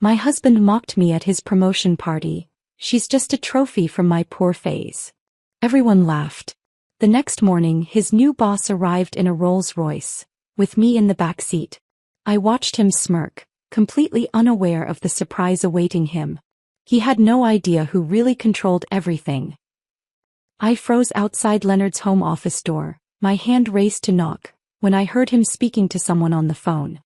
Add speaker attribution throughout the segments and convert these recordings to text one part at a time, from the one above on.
Speaker 1: My husband mocked me at his promotion party. She's just a trophy from my poor phase. Everyone laughed. The next morning, his new boss arrived in a Rolls-Royce, with me in the back seat. I watched him smirk, completely unaware of the surprise awaiting him. He had no idea who really controlled everything. I froze outside Leonard's home office door, my hand raced to knock, when I heard him speaking to someone on the phone.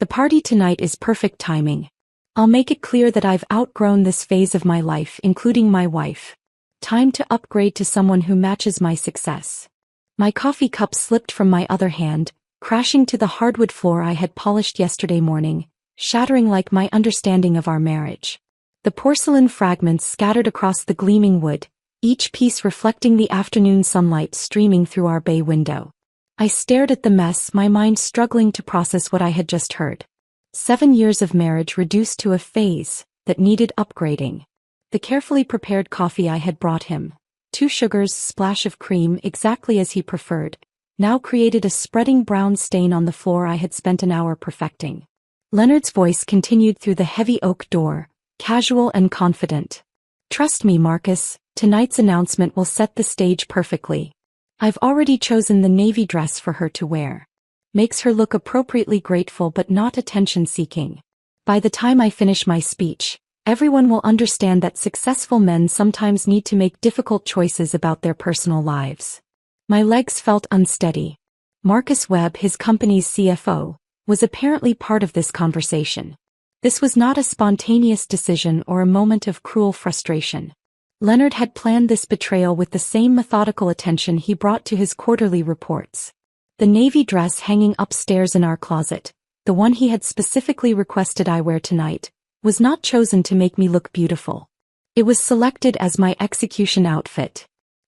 Speaker 1: The party tonight is perfect timing. I'll make it clear that I've outgrown this phase of my life, including my wife. Time to upgrade to someone who matches my success. My coffee cup slipped from my other hand, crashing to the hardwood floor I had polished yesterday morning, shattering like my understanding of our marriage. The porcelain fragments scattered across the gleaming wood, each piece reflecting the afternoon sunlight streaming through our bay window. I stared at the mess, my mind struggling to process what I had just heard. 7 years of marriage reduced to a phase that needed upgrading. The carefully prepared coffee I had brought him, 2 sugars, splash of cream exactly as he preferred, now created a spreading brown stain on the floor I had spent an hour perfecting. Leonard's voice continued through the heavy oak door, casual and confident. Trust me, Marcus, tonight's announcement will set the stage perfectly. I've already chosen the navy dress for her to wear. Makes her look appropriately grateful but not attention-seeking. By the time I finish my speech, everyone will understand that successful men sometimes need to make difficult choices about their personal lives. My legs felt unsteady. Marcus Webb, his company's CFO, was apparently part of this conversation. This was not a spontaneous decision or a moment of cruel frustration. Leonard had planned this betrayal with the same methodical attention he brought to his quarterly reports. The navy dress hanging upstairs in our closet, the one he had specifically requested I wear tonight, was not chosen to make me look beautiful. It was selected as my execution outfit.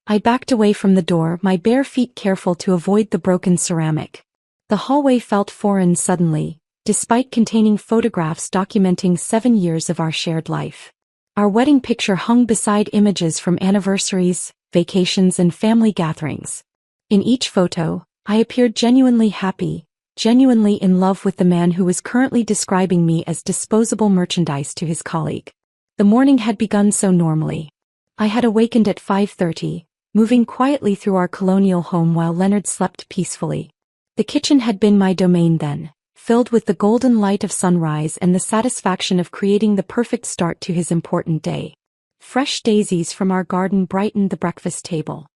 Speaker 1: I backed away from the door, my bare feet careful to avoid the broken ceramic. The hallway felt foreign suddenly, despite containing photographs documenting 7 years of our shared life. Our wedding picture hung beside images from anniversaries, vacations, and family gatherings. In each photo, I appeared genuinely happy, genuinely in love with the man who was currently describing me as disposable merchandise to his colleague. The morning had begun so normally. I had awakened at 5:30, moving quietly through our colonial home while Leonard slept peacefully. The kitchen had been my domain then, filled with the golden light of sunrise and the satisfaction of creating the perfect start to his important day. Fresh daisies from our garden brightened the breakfast table.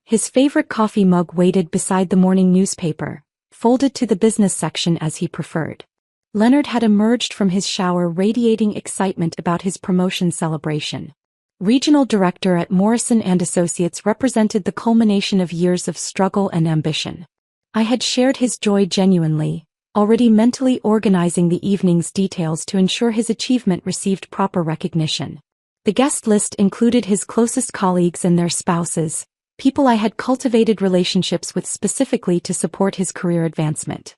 Speaker 1: His favorite coffee mug waited beside the morning newspaper, folded to the business section as he preferred. Leonard had emerged from his shower radiating excitement about his promotion celebration. Regional director at Morrison & Associates represented the culmination of years of struggle and ambition. I had shared his joy genuinely, already mentally organizing the evening's details to ensure his achievement received proper recognition. The guest list included his closest colleagues and their spouses, people I had cultivated relationships with specifically to support his career advancement.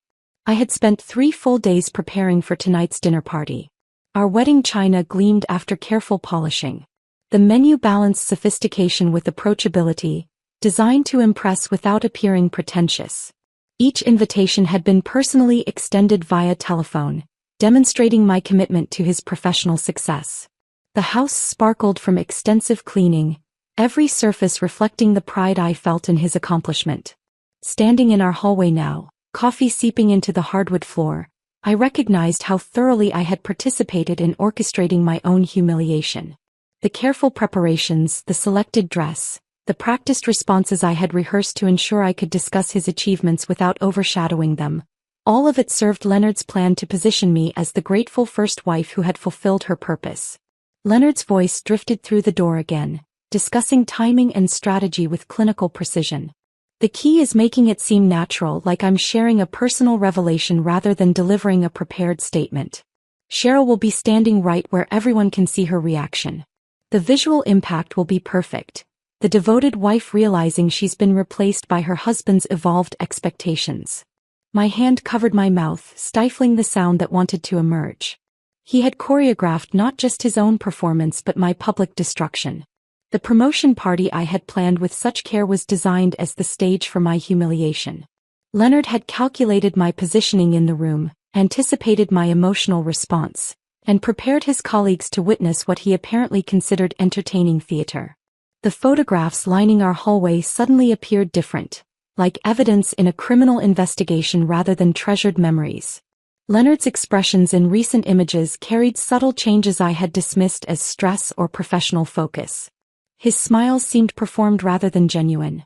Speaker 1: I had spent 3 full days preparing for tonight's dinner party. Our wedding china gleamed after careful polishing. The menu balanced sophistication with approachability, designed to impress without appearing pretentious. Each invitation had been personally extended via telephone, demonstrating my commitment to his professional success. The house sparkled from extensive cleaning, every surface reflecting the pride I felt in his accomplishment. Standing in our hallway now, coffee seeping into the hardwood floor, I recognized how thoroughly I had participated in orchestrating my own humiliation. The careful preparations, the selected dress, the practiced responses I had rehearsed to ensure I could discuss his achievements without overshadowing them, all of it served Leonard's plan to position me as the grateful first wife who had fulfilled her purpose. Leonard's voice drifted through the door again, discussing timing and strategy with clinical precision. The key is making it seem natural, like I'm sharing a personal revelation rather than delivering a prepared statement. Cheryl will be standing right where everyone can see her reaction. The visual impact will be perfect. The devoted wife realizing she's been replaced by her husband's evolved expectations. My hand covered my mouth, stifling the sound that wanted to emerge. He had choreographed not just his own performance but my public destruction. The promotion party I had planned with such care was designed as the stage for my humiliation. Leonard had calculated my positioning in the room, anticipated my emotional response, and prepared his colleagues to witness what he apparently considered entertaining theater. The photographs lining our hallway suddenly appeared different, like evidence in a criminal investigation rather than treasured memories. Leonard's expressions in recent images carried subtle changes I had dismissed as stress or professional focus. His smiles seemed performed rather than genuine.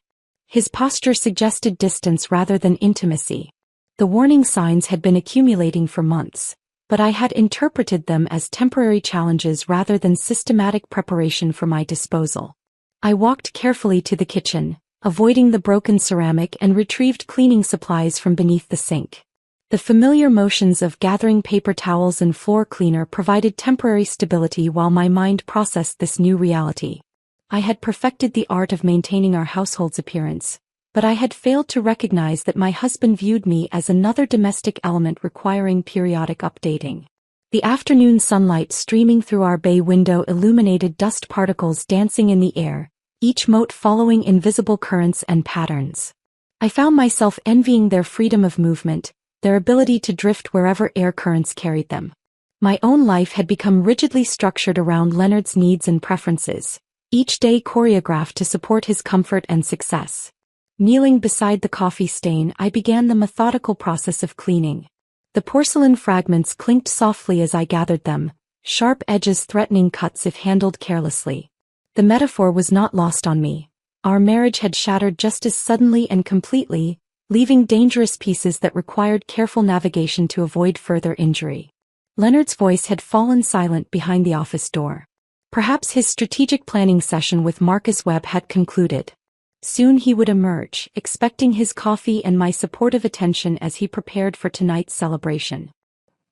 Speaker 1: His posture suggested distance rather than intimacy. The warning signs had been accumulating for months, but I had interpreted them as temporary challenges rather than systematic preparation for my disposal. I walked carefully to the kitchen, avoiding the broken ceramic, and retrieved cleaning supplies from beneath the sink. The familiar motions of gathering paper towels and floor cleaner provided temporary stability while my mind processed this new reality. I had perfected the art of maintaining our household's appearance, but I had failed to recognize that my husband viewed me as another domestic element requiring periodic updating. The afternoon sunlight streaming through our bay window illuminated dust particles dancing in the air, each mote following invisible currents and patterns. I found myself envying their freedom of movement, their ability to drift wherever air currents carried them. My own life had become rigidly structured around Leonard's needs and preferences, each day choreographed to support his comfort and success. Kneeling beside the coffee stain, I began the methodical process of cleaning. The porcelain fragments clinked softly as I gathered them, sharp edges threatening cuts if handled carelessly. The metaphor was not lost on me. Our marriage had shattered just as suddenly and completely, leaving dangerous pieces that required careful navigation to avoid further injury. Leonard's voice had fallen silent behind the office door. Perhaps his strategic planning session with Marcus Webb had concluded. Soon he would emerge, expecting his coffee and my supportive attention as he prepared for tonight's celebration.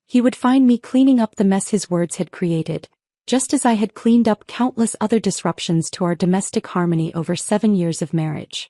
Speaker 1: He would find me cleaning up the mess his words had created, just as I had cleaned up countless other disruptions to our domestic harmony over 7 years of marriage.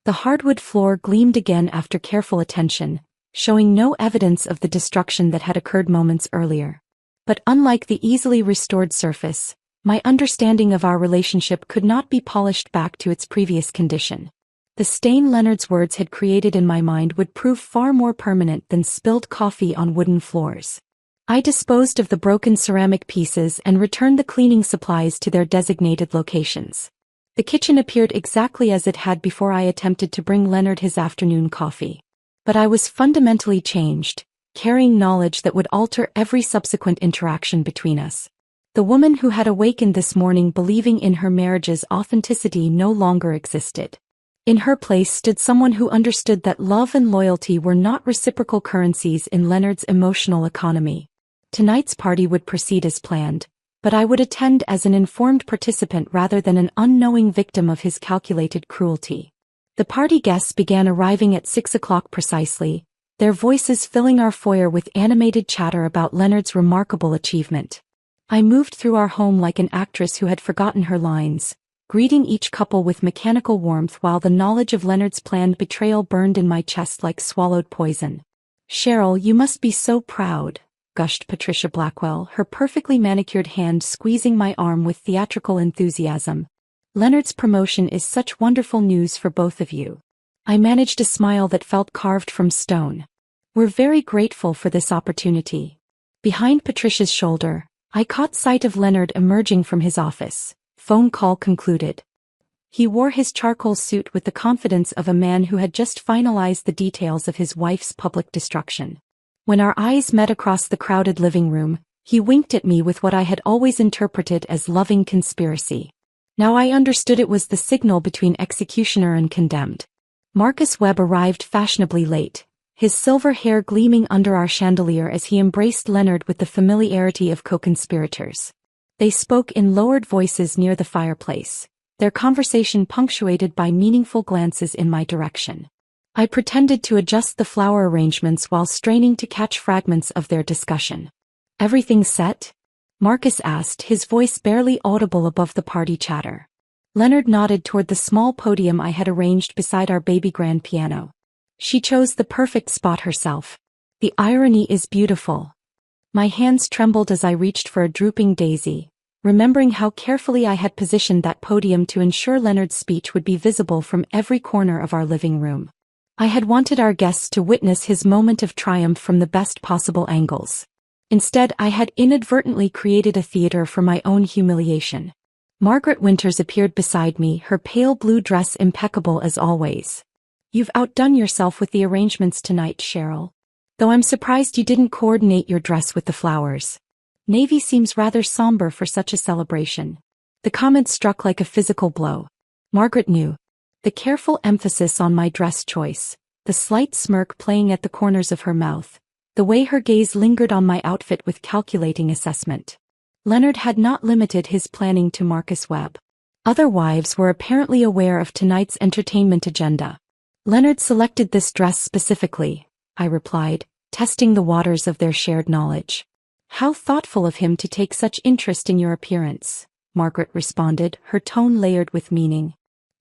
Speaker 1: The hardwood floor gleamed again after careful attention, showing no evidence of the destruction that had occurred moments earlier. But unlike the easily restored surface, my understanding of our relationship could not be polished back to its previous condition. The stain Leonard's words had created in my mind would prove far more permanent than spilled coffee on wooden floors. I disposed of the broken ceramic pieces and returned the cleaning supplies to their designated locations. The kitchen appeared exactly as it had before I attempted to bring Leonard his afternoon coffee. But I was fundamentally changed, carrying knowledge that would alter every subsequent interaction between us. The woman who had awakened this morning believing in her marriage's authenticity no longer existed. In her place stood someone who understood that love and loyalty were not reciprocal currencies in Leonard's emotional economy. Tonight's party would proceed as planned, but I would attend as an informed participant rather than an unknowing victim of his calculated cruelty. The party guests began arriving at 6 o'clock precisely, their voices filling our foyer with animated chatter about Leonard's remarkable achievement. I moved through our home like an actress who had forgotten her lines, greeting each couple with mechanical warmth while the knowledge of Leonard's planned betrayal burned in my chest like swallowed poison. "Cheryl, you must be so proud," gushed Patricia Blackwell, her perfectly manicured hand squeezing my arm with theatrical enthusiasm. "Leonard's promotion is such wonderful news for both of you." I managed a smile that felt carved from stone. "We're very grateful for this opportunity." Behind Patricia's shoulder, I caught sight of Leonard emerging from his office. Phone call concluded. He wore his charcoal suit with the confidence of a man who had just finalized the details of his wife's public destruction. When our eyes met across the crowded living room, he winked at me with what I had always interpreted as loving conspiracy. Now I understood it was the signal between executioner and condemned. Marcus Webb arrived fashionably late, his silver hair gleaming under our chandelier as he embraced Leonard with the familiarity of co-conspirators. They spoke in lowered voices near the fireplace, their conversation punctuated by meaningful glances in my direction. I pretended to adjust the flower arrangements while straining to catch fragments of their discussion. "Everything set?" Marcus asked, his voice barely audible above the party chatter. Leonard nodded toward the small podium I had arranged beside our baby grand piano. "She chose the perfect spot herself. The irony is beautiful." My hands trembled as I reached for a drooping daisy, remembering how carefully I had positioned that podium to ensure Leonard's speech would be visible from every corner of our living room. I had wanted our guests to witness his moment of triumph from the best possible angles. Instead, I had inadvertently created a theater for my own humiliation. Margaret Winters appeared beside me, her pale blue dress impeccable as always. "You've outdone yourself with the arrangements tonight, Cheryl. Though I'm surprised you didn't coordinate your dress with the flowers. Navy seems rather somber for such a celebration." The comment struck like a physical blow. Margaret knew. The careful emphasis on my dress choice, the slight smirk playing at the corners of her mouth, the way her gaze lingered on my outfit with calculating assessment. Leonard had not limited his planning to Marcus Webb. Other wives were apparently aware of tonight's entertainment agenda. "Leonard selected this dress specifically," I replied, testing the waters of their shared knowledge. "How thoughtful of him to take such interest in your appearance," Margaret responded, her tone layered with meaning.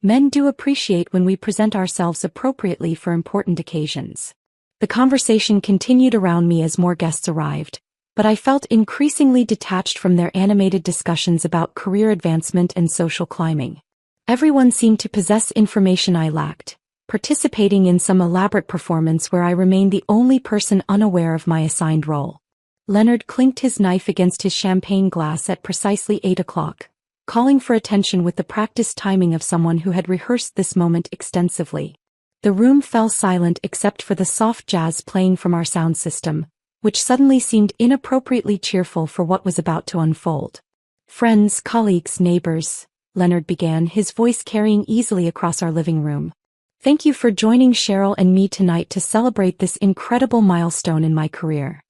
Speaker 1: "Men do appreciate when we present ourselves appropriately for important occasions." The conversation continued around me as more guests arrived, but I felt increasingly detached from their animated discussions about career advancement and social climbing. Everyone seemed to possess information I lacked, participating in some elaborate performance where I remained the only person unaware of my assigned role. Leonard clinked his knife against his champagne glass at precisely 8 o'clock, calling for attention with the practiced timing of someone who had rehearsed this moment extensively. The room fell silent except for the soft jazz playing from our sound system, which suddenly seemed inappropriately cheerful for what was about to unfold. "Friends, colleagues, neighbors," Leonard began, his voice carrying easily across our living room. "Thank you for joining Cheryl and me tonight to celebrate this incredible milestone in my career."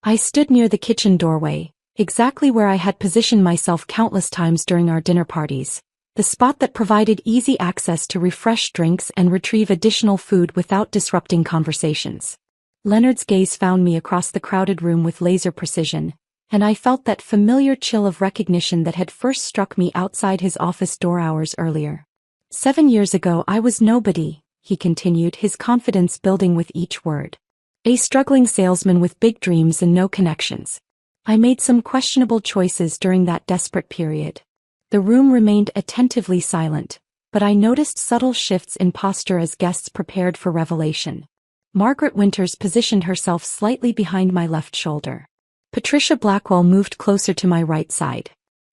Speaker 1: I stood near the kitchen doorway, exactly where I had positioned myself countless times during our dinner parties, the spot that provided easy access to refresh drinks and retrieve additional food without disrupting conversations. Leonard's gaze found me across the crowded room with laser precision, and I felt that familiar chill of recognition that had first struck me outside his office door hours earlier. "7 years ago I was nobody," he continued, his confidence building with each word. "A struggling salesman with big dreams and no connections. I made some questionable choices during that desperate period." The room remained attentively silent, but I noticed subtle shifts in posture as guests prepared for revelation. Margaret Winters positioned herself slightly behind my left shoulder. Patricia Blackwell moved closer to my right side.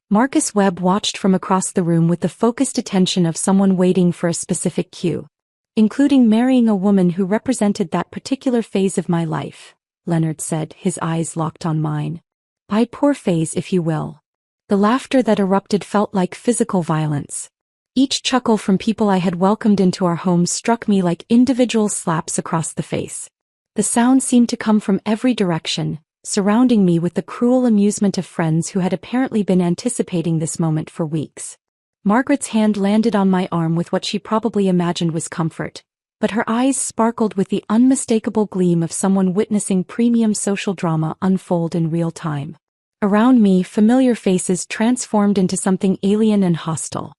Speaker 1: Marcus Webb watched from across the room with the focused attention of someone waiting for a specific cue. "Including marrying a woman who represented that particular phase of my life," Leonard said, his eyes locked on mine. "My poor phase, if you will." The laughter that erupted felt like physical violence. Each chuckle from people I had welcomed into our home struck me like individual slaps across the face. The sound seemed to come from every direction, surrounding me with the cruel amusement of friends who had apparently been anticipating this moment for weeks. Margaret's hand landed on my arm with what she probably imagined was comfort, but her eyes sparkled with the unmistakable gleam of someone witnessing premium social drama unfold in real time. Around me, familiar faces transformed into something alien and hostile.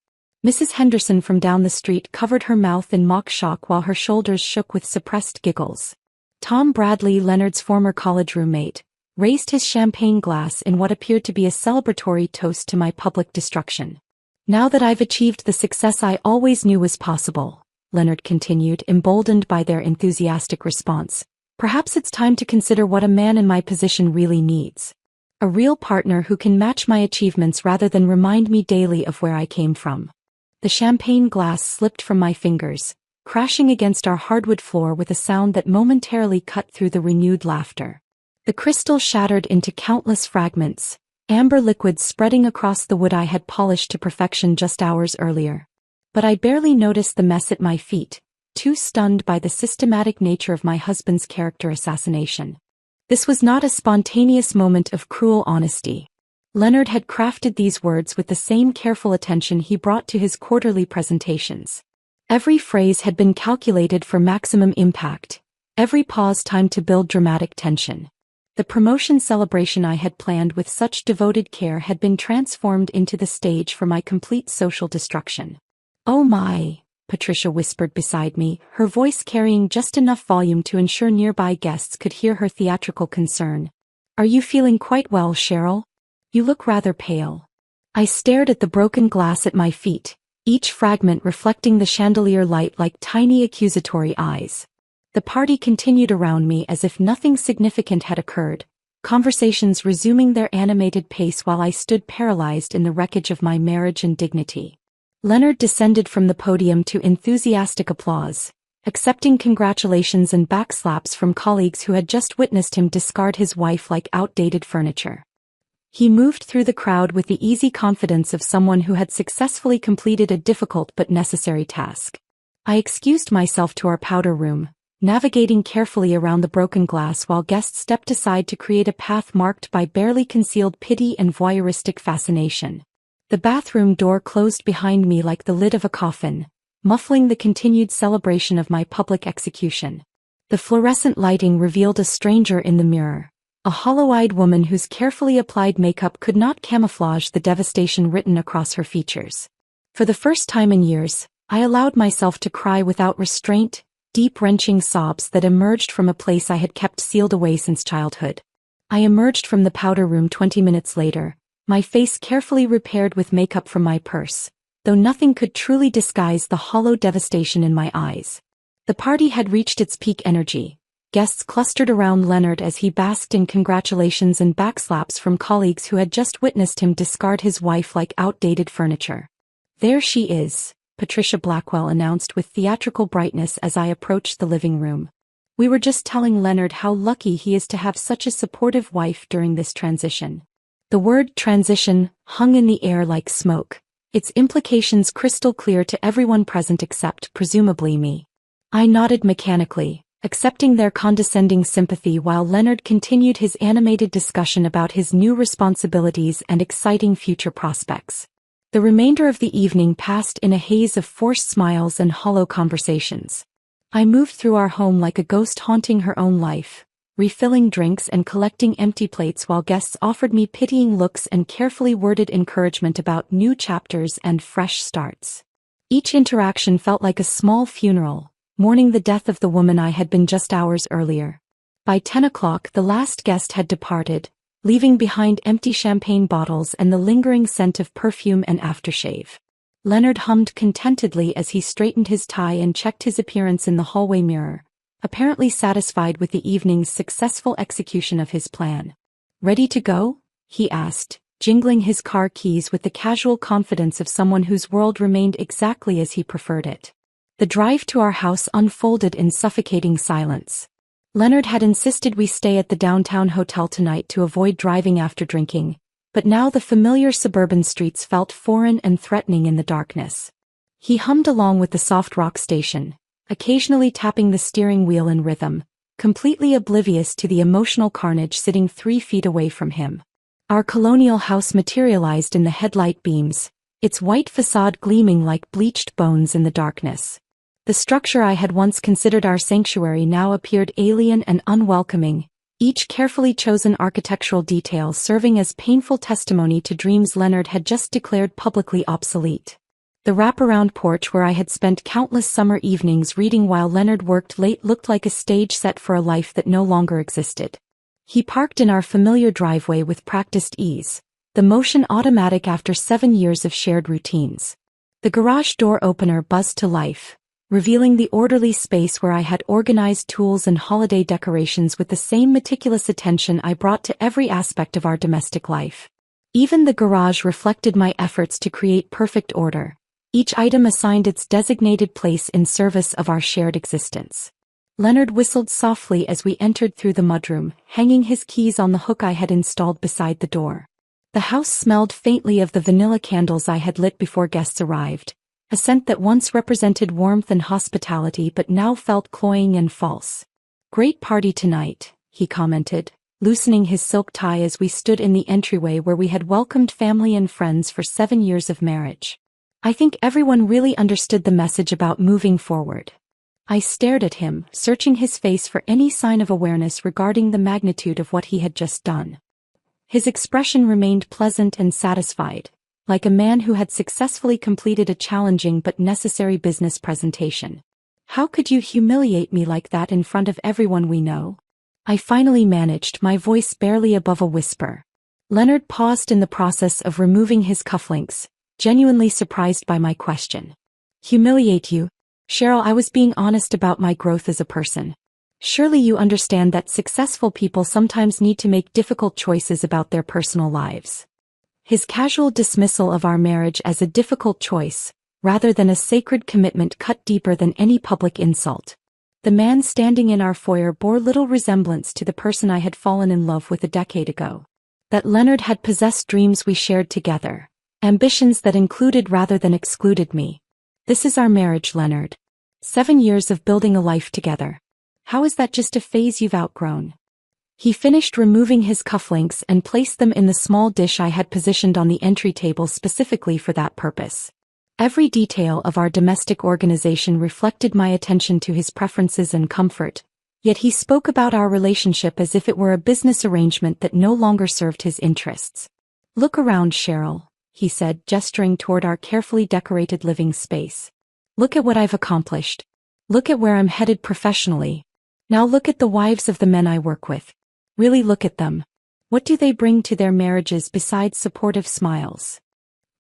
Speaker 1: Mrs. Henderson from down the street covered her mouth in mock shock while her shoulders shook with suppressed giggles. Tom Bradley, Leonard's former college roommate, raised his champagne glass in what appeared to be a celebratory toast to my public destruction. "Now that I've achieved the success I always knew was possible," Leonard continued, emboldened by their enthusiastic response, "perhaps it's time to consider what a man in my position really needs. A real partner who can match my achievements rather than remind me daily of where I came from." The champagne glass slipped from my fingers, crashing against our hardwood floor with a sound that momentarily cut through the renewed laughter. The crystal shattered into countless fragments, amber liquid spreading across the wood I had polished to perfection just hours earlier. But I barely noticed the mess at my feet, too stunned by the systematic nature of my husband's character assassination. This was not a spontaneous moment of cruel honesty. Leonard had crafted these words with the same careful attention he brought to his quarterly presentations. Every phrase had been calculated for maximum impact, every pause timed to build dramatic tension. The promotion celebration I had planned with such devoted care had been transformed into the stage for my complete social destruction. "Oh my," Patricia whispered beside me, her voice carrying just enough volume to ensure nearby guests could hear her theatrical concern. "Are you feeling quite well, Cheryl? You look rather pale." I stared at the broken glass at my feet, each fragment reflecting the chandelier light like tiny accusatory eyes. The party continued around me as if nothing significant had occurred, conversations resuming their animated pace while I stood paralyzed in the wreckage of my marriage and dignity. Leonard descended from the podium to enthusiastic applause, accepting congratulations and backslaps from colleagues who had just witnessed him discard his wife like outdated furniture. He moved through the crowd with the easy confidence of someone who had successfully completed a difficult but necessary task. I excused myself to our powder room, navigating carefully around the broken glass while guests stepped aside to create a path marked by barely concealed pity and voyeuristic fascination. The bathroom door closed behind me like the lid of a coffin, muffling the continued celebration of my public execution. The fluorescent lighting revealed a stranger in the mirror, a hollow-eyed woman whose carefully applied makeup could not camouflage the devastation written across her features. For the first time in years, I allowed myself to cry without restraint, deep wrenching sobs that emerged from a place I had kept sealed away since childhood. I emerged from the powder room 20 minutes later, my face carefully repaired with makeup from my purse, though nothing could truly disguise the hollow devastation in my eyes. The party had reached its peak energy. Guests clustered around Leonard as he basked in congratulations and backslaps from colleagues who had just witnessed him discard his wife like outdated furniture. "There she is," Patricia Blackwell announced with theatrical brightness as I approached the living room. "We were just telling Leonard how lucky he is to have such a supportive wife during this transition." The word transition hung in the air like smoke, its implications crystal clear to everyone present except, presumably, me. I nodded mechanically, accepting their condescending sympathy while Leonard continued his animated discussion about his new responsibilities and exciting future prospects. The remainder of the evening passed in a haze of forced smiles and hollow conversations. I moved through our home like a ghost haunting her own life, refilling drinks and collecting empty plates while guests offered me pitying looks and carefully worded encouragement about new chapters and fresh starts. Each interaction felt like a small funeral, mourning the death of the woman I had been just hours earlier. By 10 o'clock the last guest had departed, leaving behind empty champagne bottles and the lingering scent of perfume and aftershave. Leonard hummed contentedly as he straightened his tie and checked his appearance in the hallway mirror, apparently satisfied with the evening's successful execution of his plan. "Ready to go?" he asked, jingling his car keys with the casual confidence of someone whose world remained exactly as he preferred it. The drive to our house unfolded in suffocating silence. Leonard had insisted we stay at the downtown hotel tonight to avoid driving after drinking, but now the familiar suburban streets felt foreign and threatening in the darkness. He hummed along with the soft rock station, occasionally tapping the steering wheel in rhythm, completely oblivious to the emotional carnage sitting 3 feet away from him. Our colonial house materialized in the headlight beams, its white facade gleaming like bleached bones in the darkness. The structure I had once considered our sanctuary now appeared alien and unwelcoming, each carefully chosen architectural detail serving as painful testimony to dreams Leonard had just declared publicly obsolete. The wraparound porch where I had spent countless summer evenings reading while Leonard worked late looked like a stage set for a life that no longer existed. He parked in our familiar driveway with practiced ease, the motion automatic after 7 years of shared routines. The garage door opener buzzed to life, revealing the orderly space where I had organized tools and holiday decorations with the same meticulous attention I brought to every aspect of our domestic life. Even the garage reflected my efforts to create perfect order, each item assigned its designated place in service of our shared existence. Leonard whistled softly as we entered through the mudroom, hanging his keys on the hook I had installed beside the door. The house smelled faintly of the vanilla candles I had lit before guests arrived, a scent that once represented warmth and hospitality but now felt cloying and false. "Great party tonight," he commented, loosening his silk tie as we stood in the entryway where we had welcomed family and friends for 7 years of marriage. I think everyone really understood the message about moving forward. I stared at him, searching his face for any sign of awareness regarding the magnitude of what he had just done. His expression remained pleasant and satisfied, like a man who had successfully completed a challenging but necessary business presentation. "How could you humiliate me like that in front of everyone we know?" I finally managed, my voice barely above a whisper. Leonard paused in the process of removing his cufflinks, genuinely surprised by my question. "Humiliate you? Cheryl, I was being honest about my growth as a person." Surely you understand that successful people sometimes need to make difficult choices about their personal lives. His casual dismissal of our marriage as a difficult choice, rather than a sacred commitment, cut deeper than any public insult. The man standing in our foyer bore little resemblance to the person I had fallen in love with a decade ago. That Leonard had possessed dreams we shared together, ambitions that included rather than excluded me. This is our marriage, Leonard. 7 years of building a life together. How is that just a phase you've outgrown? He finished removing his cufflinks and placed them in the small dish I had positioned on the entry table specifically for that purpose. Every detail of our domestic organization reflected my attention to his preferences and comfort, yet he spoke about our relationship as if it were a business arrangement that no longer served his interests. Look around, Cheryl, he said, gesturing toward our carefully decorated living space. Look at what I've accomplished. Look at where I'm headed professionally. Now look at the wives of the men I work with. Really look at them. What do they bring to their marriages besides supportive smiles?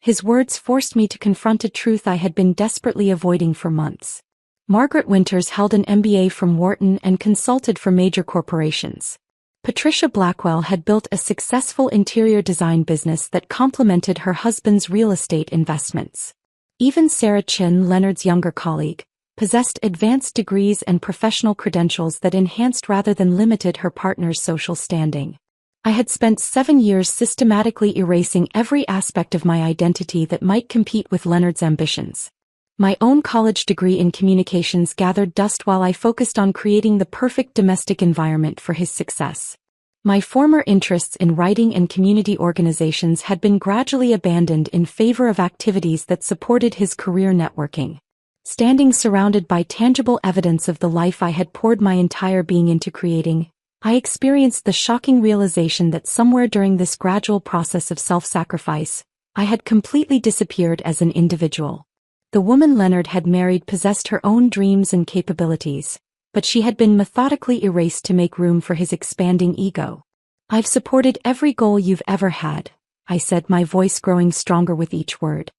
Speaker 1: His words forced me to confront a truth I had been desperately avoiding for months. Margaret Winters held an MBA from Wharton and consulted for major corporations. Patricia Blackwell had built a successful interior design business that complemented her husband's real estate investments. Even Sarah Chin, Leonard's younger colleague, possessed advanced degrees and professional credentials that enhanced rather than limited her partner's social standing. I had spent 7 years systematically erasing every aspect of my identity that might compete with Leonard's ambitions. My own college degree in communications gathered dust while I focused on creating the perfect domestic environment for his success. My former interests in writing and community organizations had been gradually abandoned in favor of activities that supported his career networking. Standing surrounded by tangible evidence of the life I had poured my entire being into creating, I experienced the shocking realization that somewhere during this gradual process of self-sacrifice, I had completely disappeared as an individual. The woman Leonard had married possessed her own dreams and capabilities, but she had been methodically erased to make room for his expanding ego. I've supported every goal you've ever had, I said, my voice growing stronger with each word.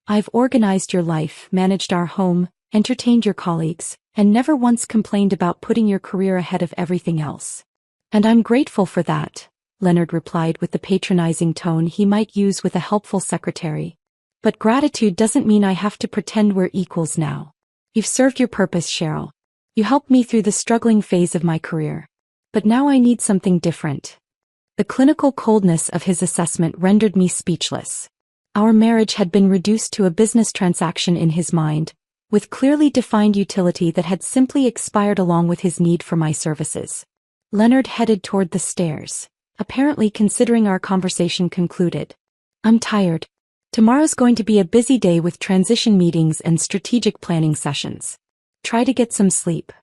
Speaker 1: I've organized your life, managed our home, entertained your colleagues, and never once complained about putting your career ahead of everything else. And I'm grateful for that, Leonard replied with the patronizing tone he might use with a helpful secretary. But gratitude doesn't mean I have to pretend we're equals now. You've served your purpose, Cheryl. You helped me through the struggling phase of my career. But now I need something different. The clinical coldness of his assessment rendered me speechless. Our marriage had been reduced to a business transaction in his mind, with clearly defined utility that had simply expired along with his need for my services. Leonard headed toward the stairs, apparently considering our conversation concluded. I'm tired. Tomorrow's going to be a busy day with transition meetings and strategic planning sessions. Try to get some sleep.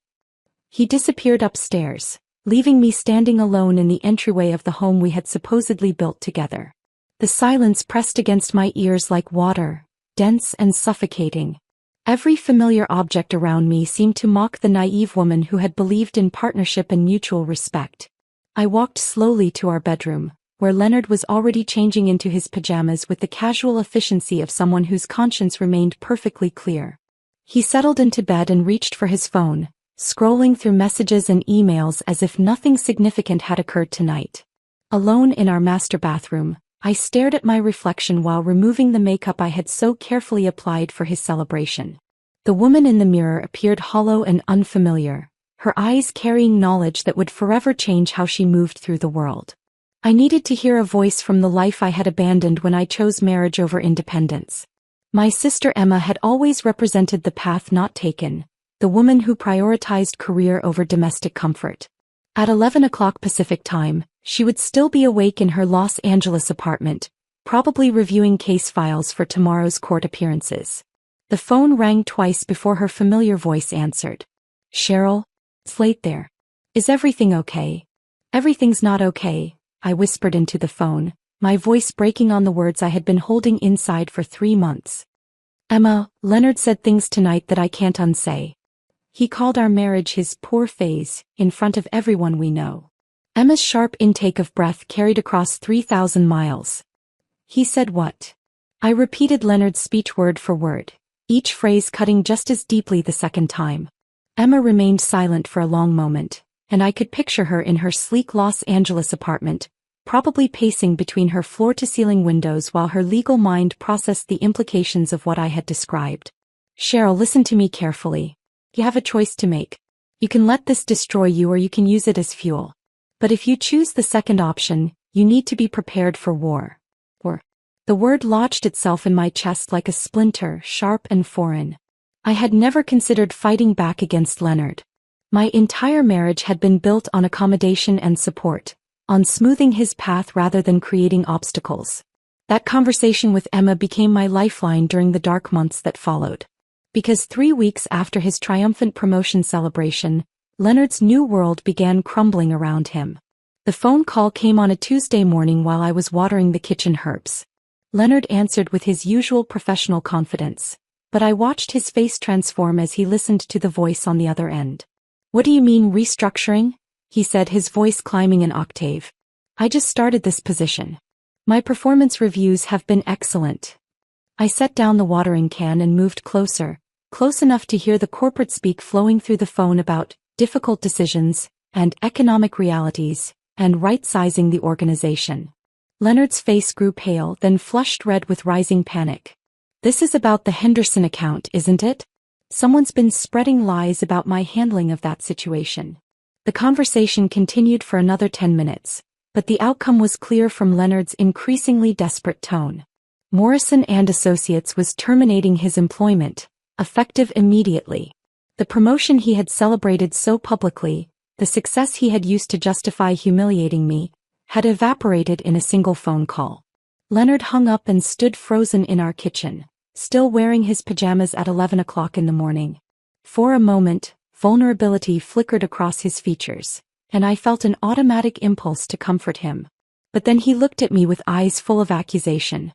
Speaker 1: He disappeared upstairs, leaving me standing alone in the entryway of the home we had supposedly built together. The silence pressed against my ears like water, dense and suffocating. Every familiar object around me seemed to mock the naive woman who had believed in partnership and mutual respect. I walked slowly to our bedroom, where Leonard was already changing into his pajamas with the casual efficiency of someone whose conscience remained perfectly clear. He settled into bed and reached for his phone, scrolling through messages and emails as if nothing significant had occurred tonight. Alone in our master bathroom, I stared at my reflection while removing the makeup I had so carefully applied for his celebration. The woman in the mirror appeared hollow and unfamiliar, her eyes carrying knowledge that would forever change how she moved through the world. I needed to hear a voice from the life I had abandoned when I chose marriage over independence. My sister Emma had always represented the path not taken, the woman who prioritized career over domestic comfort. At 11 o'clock Pacific time, she would still be awake in her Los Angeles apartment, probably reviewing case files for tomorrow's court appearances. The phone rang twice before her familiar voice answered. Cheryl? It's late there. Is everything okay? Everything's not okay, I whispered into the phone, my voice breaking on the words I had been holding inside for 3 months. Emma, Leonard said things tonight that I can't unsay. He called our marriage his poor phase, in front of everyone we know. Emma's sharp intake of breath carried across 3,000 miles. He said what? I repeated Leonard's speech word for word, each phrase cutting just as deeply the second time. Emma remained silent for a long moment, and I could picture her in her sleek Los Angeles apartment, probably pacing between her floor-to-ceiling windows while her legal mind processed the implications of what I had described. Cheryl, listen to me carefully. You have a choice to make. You can let this destroy you or you can use it as fuel. But if you choose the second option, you need to be prepared for war. War. The word lodged itself in my chest like a splinter, sharp and foreign. I had never considered fighting back against Leonard. My entire marriage had been built on accommodation and support, on smoothing his path rather than creating obstacles. That conversation with Emma became my lifeline during the dark months that followed. Because 3 weeks after his triumphant promotion celebration, Leonard's new world began crumbling around him. The phone call came on a Tuesday morning while I was watering the kitchen herbs. Leonard answered with his usual professional confidence, but I watched his face transform as he listened to the voice on the other end. "What do you mean restructuring?" he said, his voice climbing an octave. "I just started this position. My performance reviews have been excellent." I set down the watering can and moved closer, close enough to hear the corporate speak flowing through the phone about difficult decisions, and economic realities, and right-sizing the organization. Leonard's face grew pale, then flushed red with rising panic. "This is about the Henderson account, isn't it? Someone's been spreading lies about my handling of that situation." The conversation continued for another 10 minutes, but the outcome was clear from Leonard's increasingly desperate tone. Morrison and Associates was terminating his employment, effective immediately. The promotion he had celebrated so publicly, the success he had used to justify humiliating me, had evaporated in a single phone call. Leonard hung up and stood frozen in our kitchen, still wearing his pajamas at 11 o'clock in the morning. For a moment, vulnerability flickered across his features, and I felt an automatic impulse to comfort him. But then he looked at me with eyes full of accusation.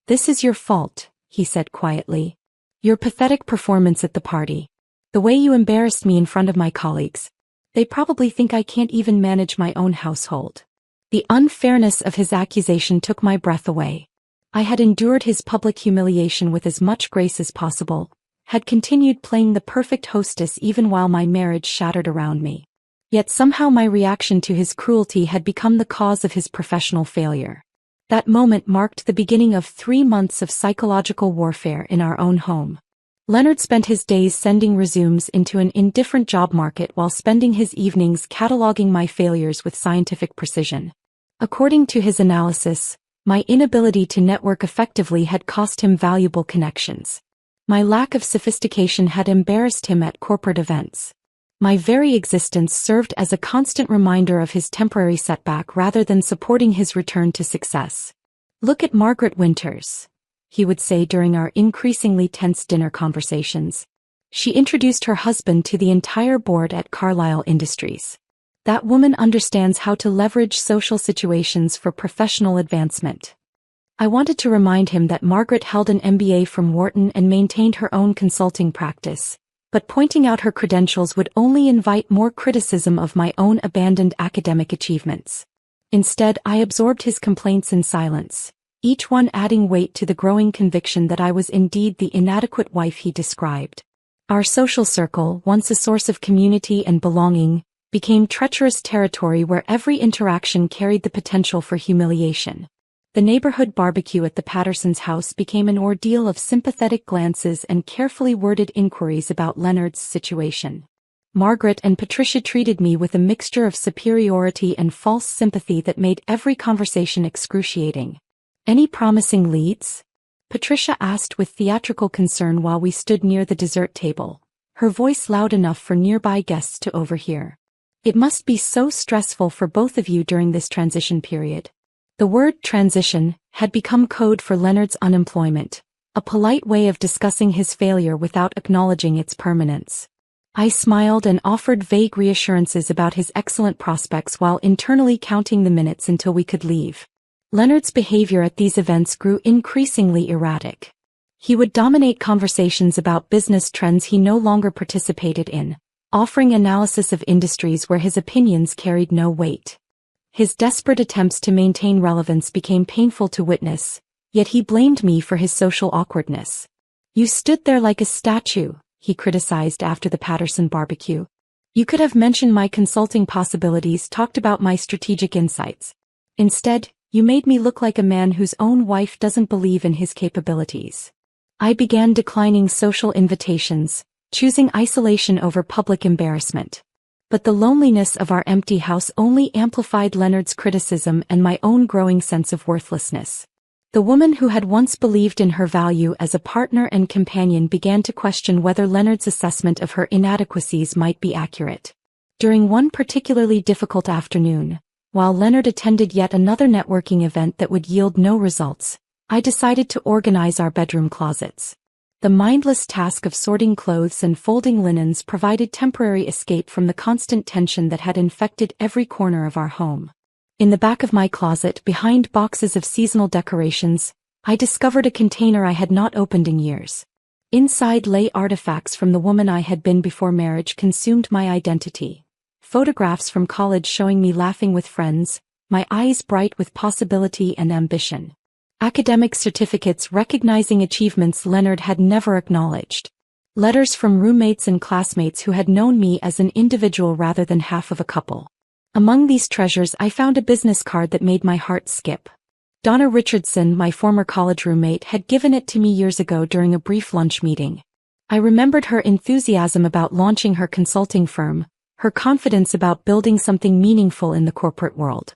Speaker 1: "This is your fault," he said quietly. "Your pathetic performance at the party. The way you embarrassed me in front of my colleagues. They probably think I can't even manage my own household." The unfairness of his accusation took my breath away. I had endured his public humiliation with as much grace as possible, had continued playing the perfect hostess even while my marriage shattered around me. Yet somehow my reaction to his cruelty had become the cause of his professional failure. That moment marked the beginning of 3 months of psychological warfare in our own home. Leonard spent his days sending resumes into an indifferent job market while spending his evenings cataloging my failures with scientific precision. According to his analysis, my inability to network effectively had cost him valuable connections. My lack of sophistication had embarrassed him at corporate events. My very existence served as a constant reminder of his temporary setback rather than supporting his return to success. "Look at Margaret Winters," he would say during our increasingly tense dinner conversations. "She introduced her husband to the entire board at Carlyle Industries. That woman understands how to leverage social situations for professional advancement." I wanted to remind him that Margaret held an MBA from Wharton and maintained her own consulting practice, but pointing out her credentials would only invite more criticism of my own abandoned academic achievements. Instead, I absorbed his complaints in silence, each one adding weight to the growing conviction that I was indeed the inadequate wife he described. Our social circle, once a source of community and belonging, became treacherous territory where every interaction carried the potential for humiliation. The neighborhood barbecue at the Pattersons' house became an ordeal of sympathetic glances and carefully worded inquiries about Leonard's situation. Margaret and Patricia treated me with a mixture of superiority and false sympathy that made every conversation excruciating. "Any promising leads?" Patricia asked with theatrical concern while we stood near the dessert table, her voice loud enough for nearby guests to overhear. "It must be so stressful for both of you during this transition period." The word transition had become code for Leonard's unemployment, a polite way of discussing his failure without acknowledging its permanence. I smiled and offered vague reassurances about his excellent prospects while internally counting the minutes until we could leave. Leonard's behavior at these events grew increasingly erratic. He would dominate conversations about business trends he no longer participated in, offering analysis of industries where his opinions carried no weight. His desperate attempts to maintain relevance became painful to witness, yet he blamed me for his social awkwardness. "You stood there like a statue," he criticized after the Patterson barbecue. You could have mentioned my consulting possibilities, talked about my strategic insights. Instead, you made me look like a man whose own wife doesn't believe in his capabilities. I began declining social invitations, choosing isolation over public embarrassment. But the loneliness of our empty house only amplified Leonard's criticism and my own growing sense of worthlessness. The woman who had once believed in her value as a partner and companion began to question whether Leonard's assessment of her inadequacies might be accurate. During one particularly difficult afternoon, while Leonard attended yet another networking event that would yield no results, I decided to organize our bedroom closets. The mindless task of sorting clothes and folding linens provided temporary escape from the constant tension that had infected every corner of our home. In the back of my closet, behind boxes of seasonal decorations, I discovered a container I had not opened in years. Inside lay artifacts from the woman I had been before marriage consumed my identity. Photographs from college showing me laughing with friends, my eyes bright with possibility and ambition. Academic certificates recognizing achievements Leonard had never acknowledged. Letters from roommates and classmates who had known me as an individual rather than half of a couple. Among these treasures I found a business card that made my heart skip. Donna Richardson, my former college roommate, had given it to me years ago during a brief lunch meeting. I remembered her enthusiasm about launching her consulting firm, her confidence about building something meaningful in the corporate world.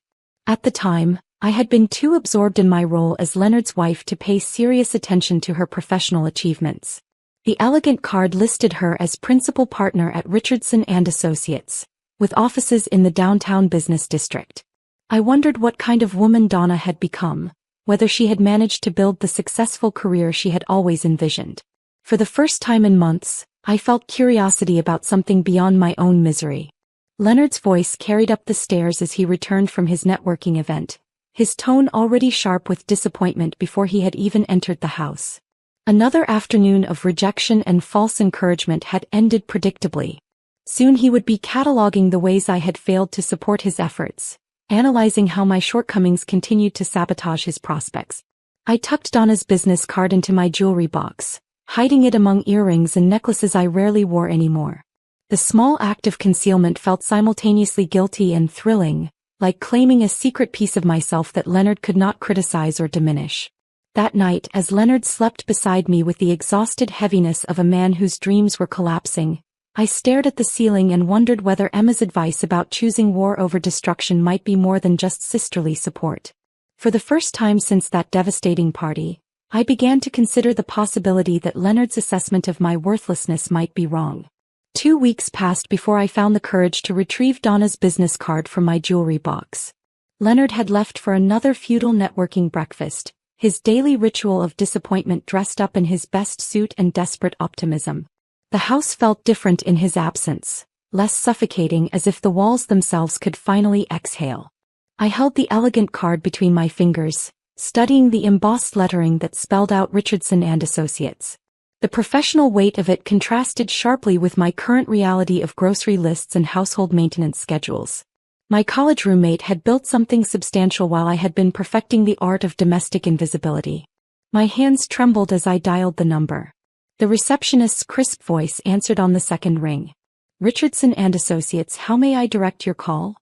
Speaker 1: At the time, I had been too absorbed in my role as Leonard's wife to pay serious attention to her professional achievements. The elegant card listed her as principal partner at Richardson and Associates, with offices in the downtown business district. I wondered what kind of woman Donna had become, whether she had managed to build the successful career she had always envisioned. For the first time in months, I felt curiosity about something beyond my own misery. Leonard's voice carried up the stairs as he returned from his networking event, his tone already sharp with disappointment before he had even entered the house. Another afternoon of rejection and false encouragement had ended predictably. Soon he would be cataloging the ways I had failed to support his efforts, analyzing how my shortcomings continued to sabotage his prospects. I tucked Donna's business card into my jewelry box, hiding it among earrings and necklaces I rarely wore anymore. The small act of concealment felt simultaneously guilty and thrilling, like claiming a secret piece of myself that Leonard could not criticize or diminish. That night, as Leonard slept beside me with the exhausted heaviness of a man whose dreams were collapsing, I stared at the ceiling and wondered whether Emma's advice about choosing war over destruction might be more than just sisterly support. For the first time since that devastating party, I began to consider the possibility that Leonard's assessment of my worthlessness might be wrong. 2 weeks passed before I found the courage to retrieve Donna's business card from my jewelry box. Leonard had left for another futile networking breakfast, his daily ritual of disappointment dressed up in his best suit and desperate optimism. The house felt different in his absence, less suffocating, as if the walls themselves could finally exhale. I held the elegant card between my fingers, studying the embossed lettering that spelled out Richardson and Associates. The professional weight of it contrasted sharply with my current reality of grocery lists and household maintenance schedules. My college roommate had built something substantial while I had been perfecting the art of domestic invisibility. My hands trembled as I dialed the number. The receptionist's crisp voice answered on the second ring. "Richardson and Associates, how may I direct your call?"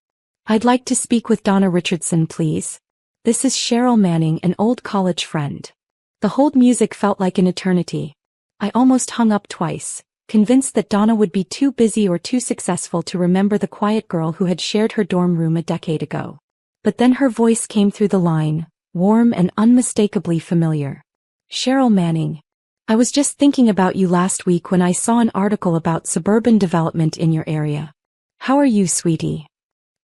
Speaker 1: "I'd like to speak with Donna Richardson, please. This is Cheryl Manning, an old college friend." The hold music felt like an eternity. I almost hung up twice, convinced that Donna would be too busy or too successful to remember the quiet girl who had shared her dorm room a decade ago. But then her voice came through the line, warm and unmistakably familiar. "Cheryl Manning. I was just thinking about you last week when I saw an article about suburban development in your area. How are you, sweetie?"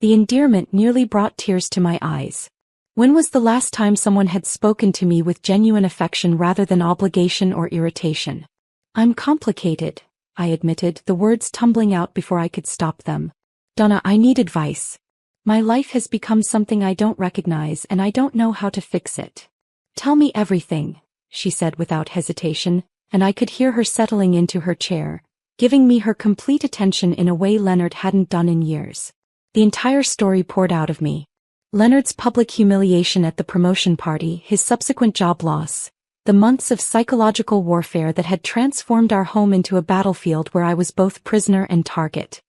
Speaker 1: The endearment nearly brought tears to my eyes. When was the last time someone had spoken to me with genuine affection rather than obligation or irritation? "I'm complicated," I admitted, the words tumbling out before I could stop them. "Donna, I need advice. My life has become something I don't recognize and I don't know how to fix it." "Tell me everything," she said without hesitation, and I could hear her settling into her chair, giving me her complete attention in a way Leonard hadn't done in years. The entire story poured out of me. Leonard's public humiliation at the promotion party, his subsequent job loss, the months of psychological warfare that had transformed our home into a battlefield where I was both prisoner and target.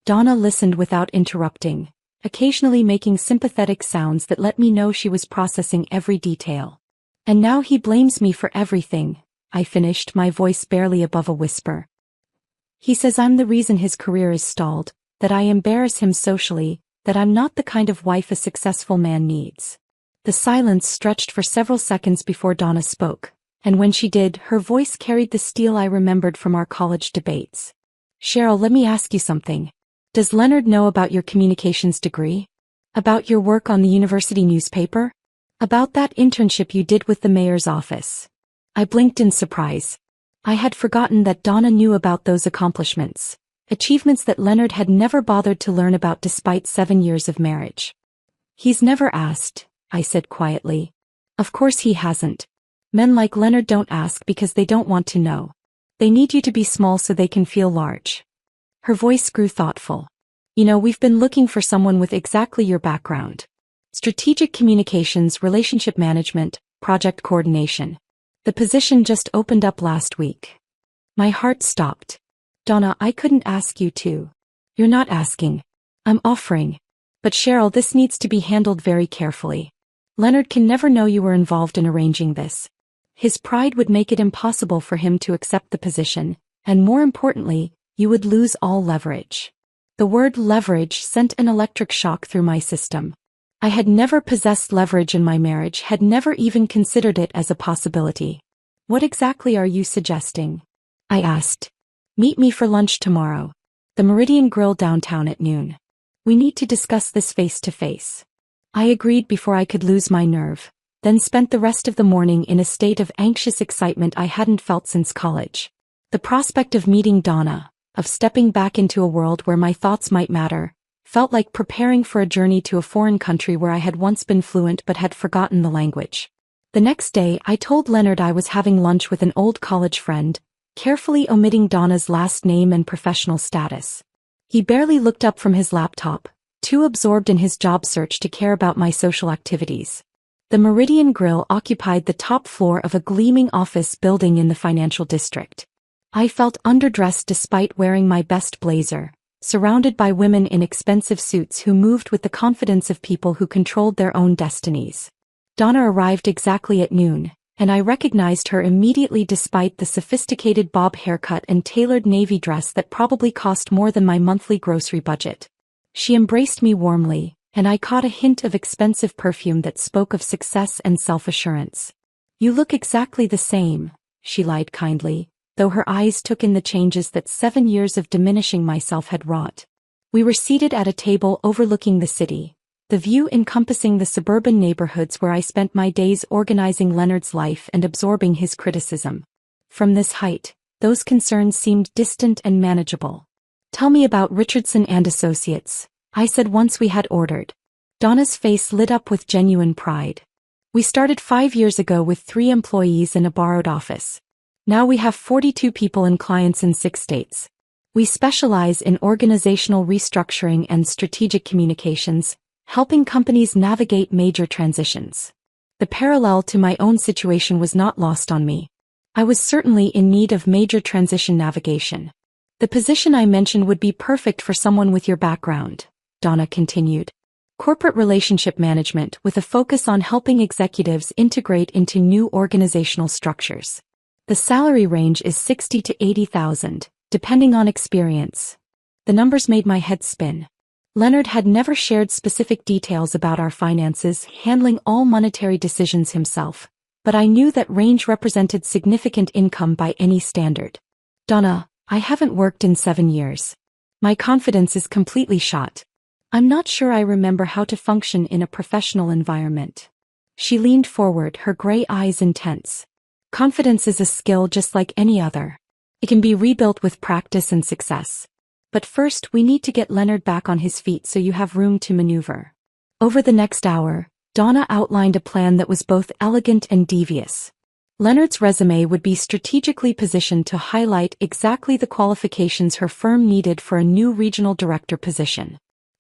Speaker 1: Donna listened without interrupting, occasionally making sympathetic sounds that let me know she was processing every detail. And now he blames me for everything, I finished, my voice barely above a whisper. He says I'm the reason his career is stalled, that I embarrass him socially, that I'm not the kind of wife a successful man needs. The silence stretched for several seconds before Donna spoke, and when she did, her voice carried the steel I remembered from our college debates. Cheryl, let me ask you something. Does Leonard know about your communications degree? About your work on the university newspaper? About that internship you did with the mayor's office? I blinked in surprise. I had forgotten that Donna knew about those accomplishments, achievements that Leonard had never bothered to learn about despite 7 years of marriage. He's never asked, I said quietly. Of course he hasn't. Men like Leonard don't ask because they don't want to know. They need you to be small so they can feel large. Her voice grew thoughtful. You know, we've been looking for someone with exactly your background. Strategic communications, relationship management, project coordination. The position just opened up last week. My heart stopped. Donna, I couldn't ask you to. You're not asking. I'm offering. But Cheryl, this needs to be handled very carefully. Leonard can never know you were involved in arranging this. His pride would make it impossible for him to accept the position, and more importantly, you would lose all leverage. The word leverage sent an electric shock through my system. I had never possessed leverage in my marriage, had never even considered it as a possibility. What exactly are you suggesting? I asked. Meet me for lunch tomorrow. The Meridian Grill downtown at noon. We need to discuss this face to face. I agreed before I could lose my nerve, then spent the rest of the morning in a state of anxious excitement I hadn't felt since college. The prospect of meeting Donna, of stepping back into a world where my thoughts might matter, felt like preparing for a journey to a foreign country where I had once been fluent but had forgotten the language. The next day, I told Leonard I was having lunch with an old college friend, carefully omitting Donna's last name and professional status. He barely looked up from his laptop, too absorbed in his job search to care about my social activities. The Meridian Grill occupied the top floor of a gleaming office building in the financial district. I felt underdressed despite wearing my best blazer, surrounded by women in expensive suits who moved with the confidence of people who controlled their own destinies. Donna arrived exactly at noon, and I recognized her immediately despite the sophisticated bob haircut and tailored navy dress that probably cost more than my monthly grocery budget. She embraced me warmly, and I caught a hint of expensive perfume that spoke of success and self-assurance. You look exactly the same, she lied kindly, though her eyes took in the changes that 7 years of diminishing myself had wrought. We were seated at a table overlooking the city, the view encompassing the suburban neighborhoods where I spent my days organizing Leonard's life and absorbing his criticism. From this height, those concerns seemed distant and manageable. Tell me about Richardson and Associates, I said once we had ordered. Donna's face lit up with genuine pride. We started 5 years ago with 3 employees in a borrowed office. Now we have 42 people and clients in 6 states. We specialize in organizational restructuring and strategic communications, helping companies navigate major transitions. The parallel to my own situation was not lost on me. I was certainly in need of major transition navigation. The position I mentioned would be perfect for someone with your background, Donna continued. Corporate relationship management with a focus on helping executives integrate into new organizational structures. The salary range is $60,000 to $80,000, depending on experience. The numbers made my head spin. Leonard had never shared specific details about our finances, handling all monetary decisions himself, but I knew that range represented significant income by any standard. Donna, I haven't worked in 7 years. My confidence is completely shot. I'm not sure I remember how to function in a professional environment. She leaned forward, her gray eyes intense. Confidence is a skill just like any other. It can be rebuilt with practice and success. But first we need to get Leonard back on his feet so you have room to maneuver. Over the next hour, Donna outlined a plan that was both elegant and devious. Leonard's resume would be strategically positioned to highlight exactly the qualifications her firm needed for a new regional director position.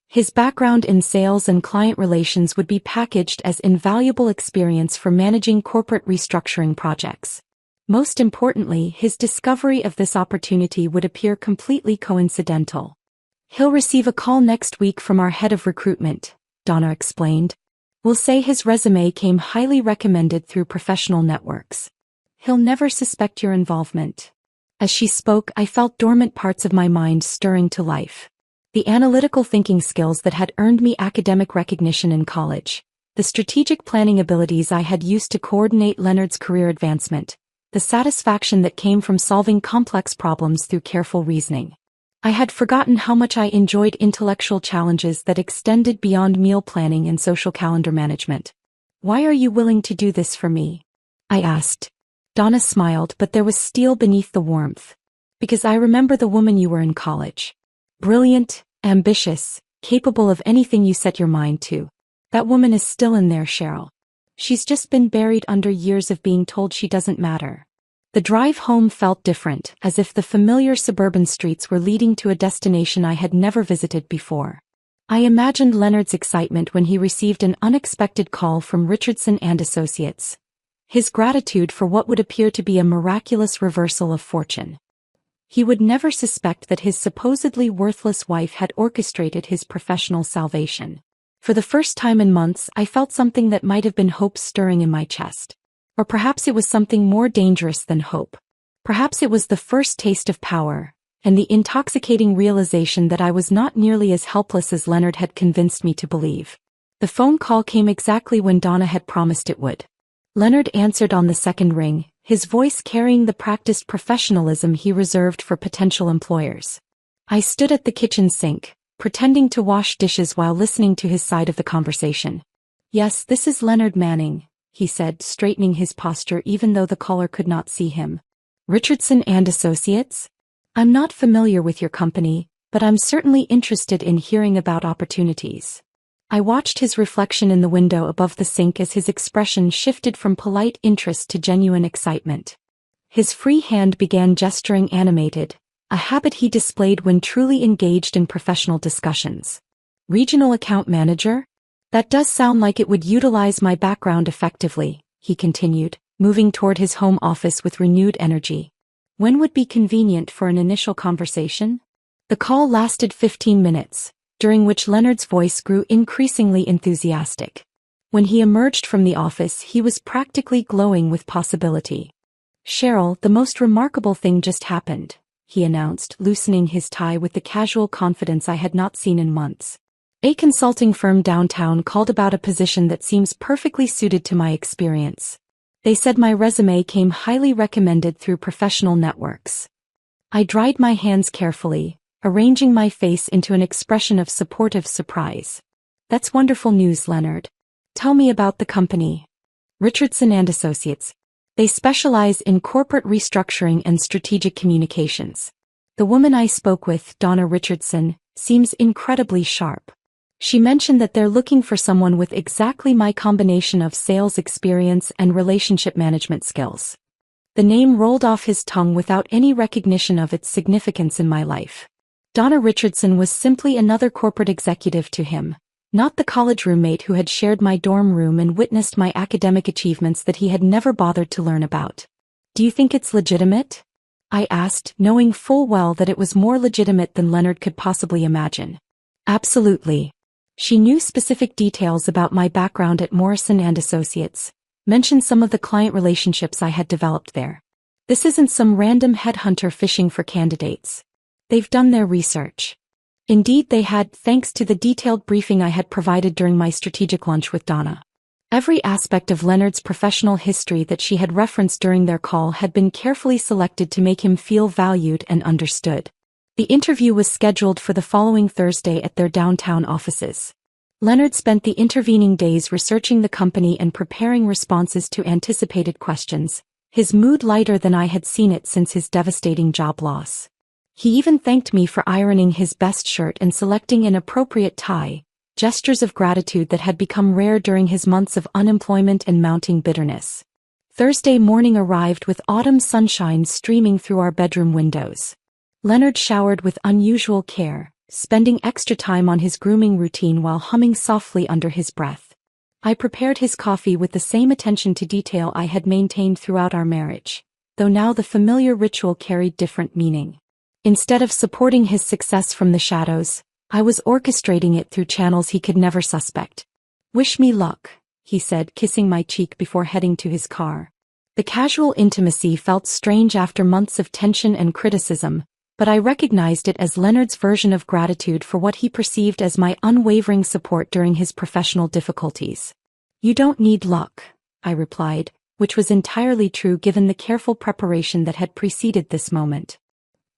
Speaker 1: His background in sales and client relations would be packaged as invaluable experience for managing corporate restructuring projects. Most importantly, his discovery of this opportunity would appear completely coincidental. He'll receive a call next week from our head of recruitment, Donna explained. We'll say his resume came highly recommended through professional networks. He'll never suspect your involvement. As she spoke, I felt dormant parts of my mind stirring to life. The analytical thinking skills that had earned me academic recognition in college, the strategic planning abilities I had used to coordinate Leonard's career advancement, the satisfaction that came from solving complex problems through careful reasoning. I had forgotten how much I enjoyed intellectual challenges that extended beyond meal planning and social calendar management. Why are you willing to do this for me? I asked. Donna smiled, but there was steel beneath the warmth. Because I remember the woman you were in college. Brilliant, ambitious, capable of anything you set your mind to. That woman is still in there, Cheryl. She's just been buried under years of being told she doesn't matter. The drive home felt different, as if the familiar suburban streets were leading to a destination I had never visited before. I imagined Leonard's excitement when he received an unexpected call from Richardson and Associates. His gratitude for what would appear to be a miraculous reversal of fortune. He would never suspect that his supposedly worthless wife had orchestrated his professional salvation. For the first time in months, I felt something that might have been hope stirring in my chest. Or perhaps it was something more dangerous than hope. Perhaps it was the first taste of power, and the intoxicating realization that I was not nearly as helpless as Leonard had convinced me to believe. The phone call came exactly when Donna had promised it would. Leonard answered on the second ring, his voice carrying the practiced professionalism he reserved for potential employers. I stood at the kitchen sink, pretending to wash dishes while listening to his side of the conversation. Yes, this is Leonard Manning, he said, straightening his posture even though the caller could not see him. Richardson and Associates? I'm not familiar with your company, but I'm certainly interested in hearing about opportunities. I watched his reflection in the window above the sink as his expression shifted from polite interest to genuine excitement. His free hand began gesturing animated, a habit he displayed when truly engaged in professional discussions. Regional account manager? That does sound like it would utilize my background effectively, he continued, moving toward his home office with renewed energy. When would be convenient for an initial conversation? The call lasted 15 minutes. During which Leonard's voice grew increasingly enthusiastic. When he emerged from the office, he was practically glowing with possibility. Cheryl, the most remarkable thing just happened, he announced, loosening his tie with the casual confidence I had not seen in months. A consulting firm downtown called about a position that seems perfectly suited to my experience. They said my resume came highly recommended through professional networks. I dried my hands carefully, arranging my face into an expression of supportive surprise. That's wonderful news, Leonard. Tell me about the company. Richardson and Associates. They specialize in corporate restructuring and strategic communications. The woman I spoke with, Donna Richardson, seems incredibly sharp. She mentioned that they're looking for someone with exactly my combination of sales experience and relationship management skills. The name rolled off his tongue without any recognition of its significance in my life. Donna Richardson was simply another corporate executive to him, not the college roommate who had shared my dorm room and witnessed my academic achievements that he had never bothered to learn about. Do you think it's legitimate? I asked, knowing full well that it was more legitimate than Leonard could possibly imagine. Absolutely. She knew specific details about my background at Morrison and Associates, mentioned some of the client relationships I had developed there. This isn't some random headhunter fishing for candidates. They've done their research. Indeed they had, thanks to the detailed briefing I had provided during my strategic lunch with Donna. Every aspect of Leonard's professional history that she had referenced during their call had been carefully selected to make him feel valued and understood. The interview was scheduled for the following Thursday at their downtown offices. Leonard spent the intervening days researching the company and preparing responses to anticipated questions, his mood lighter than I had seen it since his devastating job loss. He even thanked me for ironing his best shirt and selecting an appropriate tie, gestures of gratitude that had become rare during his months of unemployment and mounting bitterness. Thursday morning arrived with autumn sunshine streaming through our bedroom windows. Leonard showered with unusual care, spending extra time on his grooming routine while humming softly under his breath. I prepared his coffee with the same attention to detail I had maintained throughout our marriage, though now the familiar ritual carried different meaning. Instead of supporting his success from the shadows, I was orchestrating it through channels he could never suspect. "Wish me luck," he said, kissing my cheek before heading to his car. The casual intimacy felt strange after months of tension and criticism, but I recognized it as Leonard's version of gratitude for what he perceived as my unwavering support during his professional difficulties. "You don't need luck," I replied, which was entirely true given the careful preparation that had preceded this moment.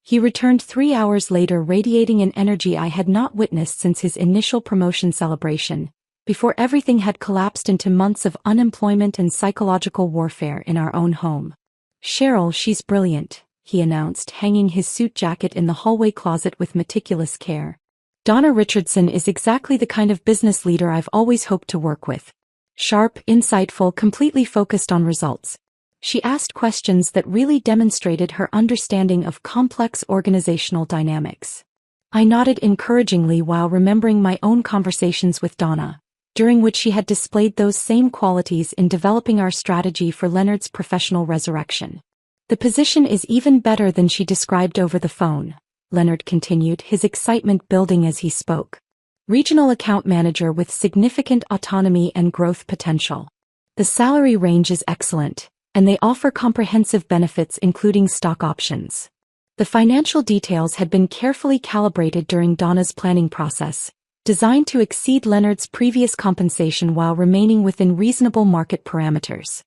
Speaker 1: He returned 3 hours later radiating an energy I had not witnessed since his initial promotion celebration, before everything had collapsed into months of unemployment and psychological warfare in our own home. "Cheryl, she's brilliant," he announced, hanging his suit jacket in the hallway closet with meticulous care. "Donna Richardson is exactly the kind of business leader I've always hoped to work with. Sharp, insightful, completely focused on results. She asked questions that really demonstrated her understanding of complex organizational dynamics." I nodded encouragingly while remembering my own conversations with Donna, during which she had displayed those same qualities in developing our strategy for Leonard's professional resurrection. "The position is even better than she described over the phone," Leonard continued, his excitement building as he spoke. "Regional account manager with significant autonomy and growth potential. The salary range is excellent, and they offer comprehensive benefits including stock options." The financial details had been carefully calibrated during Donna's planning process, designed to exceed Leonard's previous compensation while remaining within reasonable market parameters.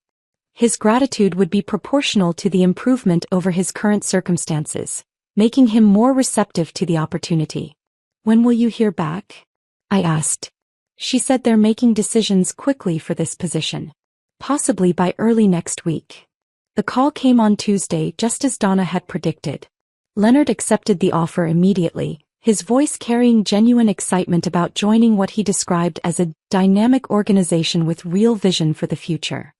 Speaker 1: His gratitude would be proportional to the improvement over his current circumstances, making him more receptive to the opportunity. "When will you hear back?" I asked. She said they're making decisions quickly for this position. "Possibly by early next week." The call came on Tuesday just as Donna had predicted. Leonard accepted the offer immediately, his voice carrying genuine excitement about joining what he described as a dynamic organization with real vision for the future.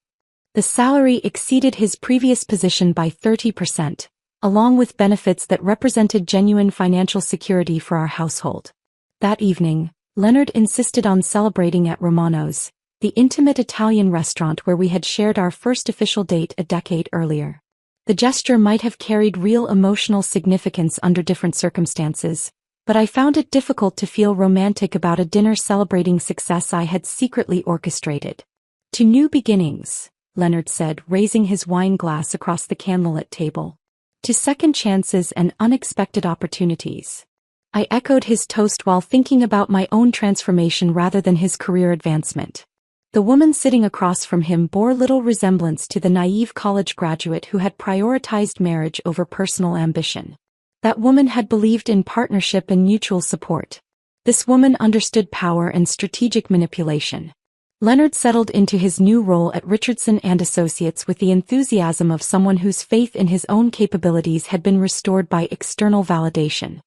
Speaker 1: The salary exceeded his previous position by 30%, along with benefits that represented genuine financial security for our household. That evening, Leonard insisted on celebrating at Romano's, the intimate Italian restaurant where we had shared our first official date a decade earlier. The gesture might have carried real emotional significance under different circumstances, but I found it difficult to feel romantic about a dinner celebrating success I had secretly orchestrated. "To new beginnings," Leonard said, raising his wine glass across the candlelit table. "To second chances and unexpected opportunities." I echoed his toast while thinking about my own transformation rather than his career advancement. The woman sitting across from him bore little resemblance to the naive college graduate who had prioritized marriage over personal ambition. That woman had believed in partnership and mutual support. This woman understood power and strategic manipulation. Leonard settled into his new role at Richardson and Associates with the enthusiasm of someone whose faith in his own capabilities had been restored by external validation.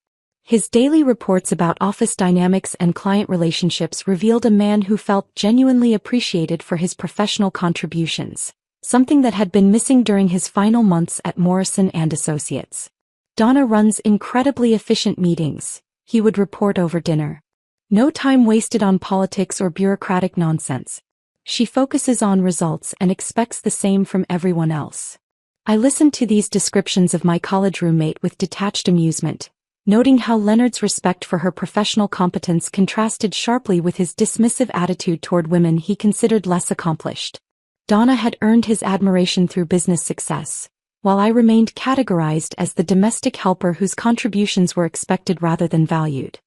Speaker 1: His daily reports about office dynamics and client relationships revealed a man who felt genuinely appreciated for his professional contributions, something that had been missing during his final months at Morrison and Associates. "Donna runs incredibly efficient meetings," he would report over dinner. "No time wasted on politics or bureaucratic nonsense. She focuses on results and expects the same from everyone else." I listened to these descriptions of my college roommate with detached amusement, noting how Leonard's respect for her professional competence contrasted sharply with his dismissive attitude toward women he considered less accomplished. Donna had earned his admiration through business success, while I remained categorized as the domestic helper whose contributions were expected rather than valued.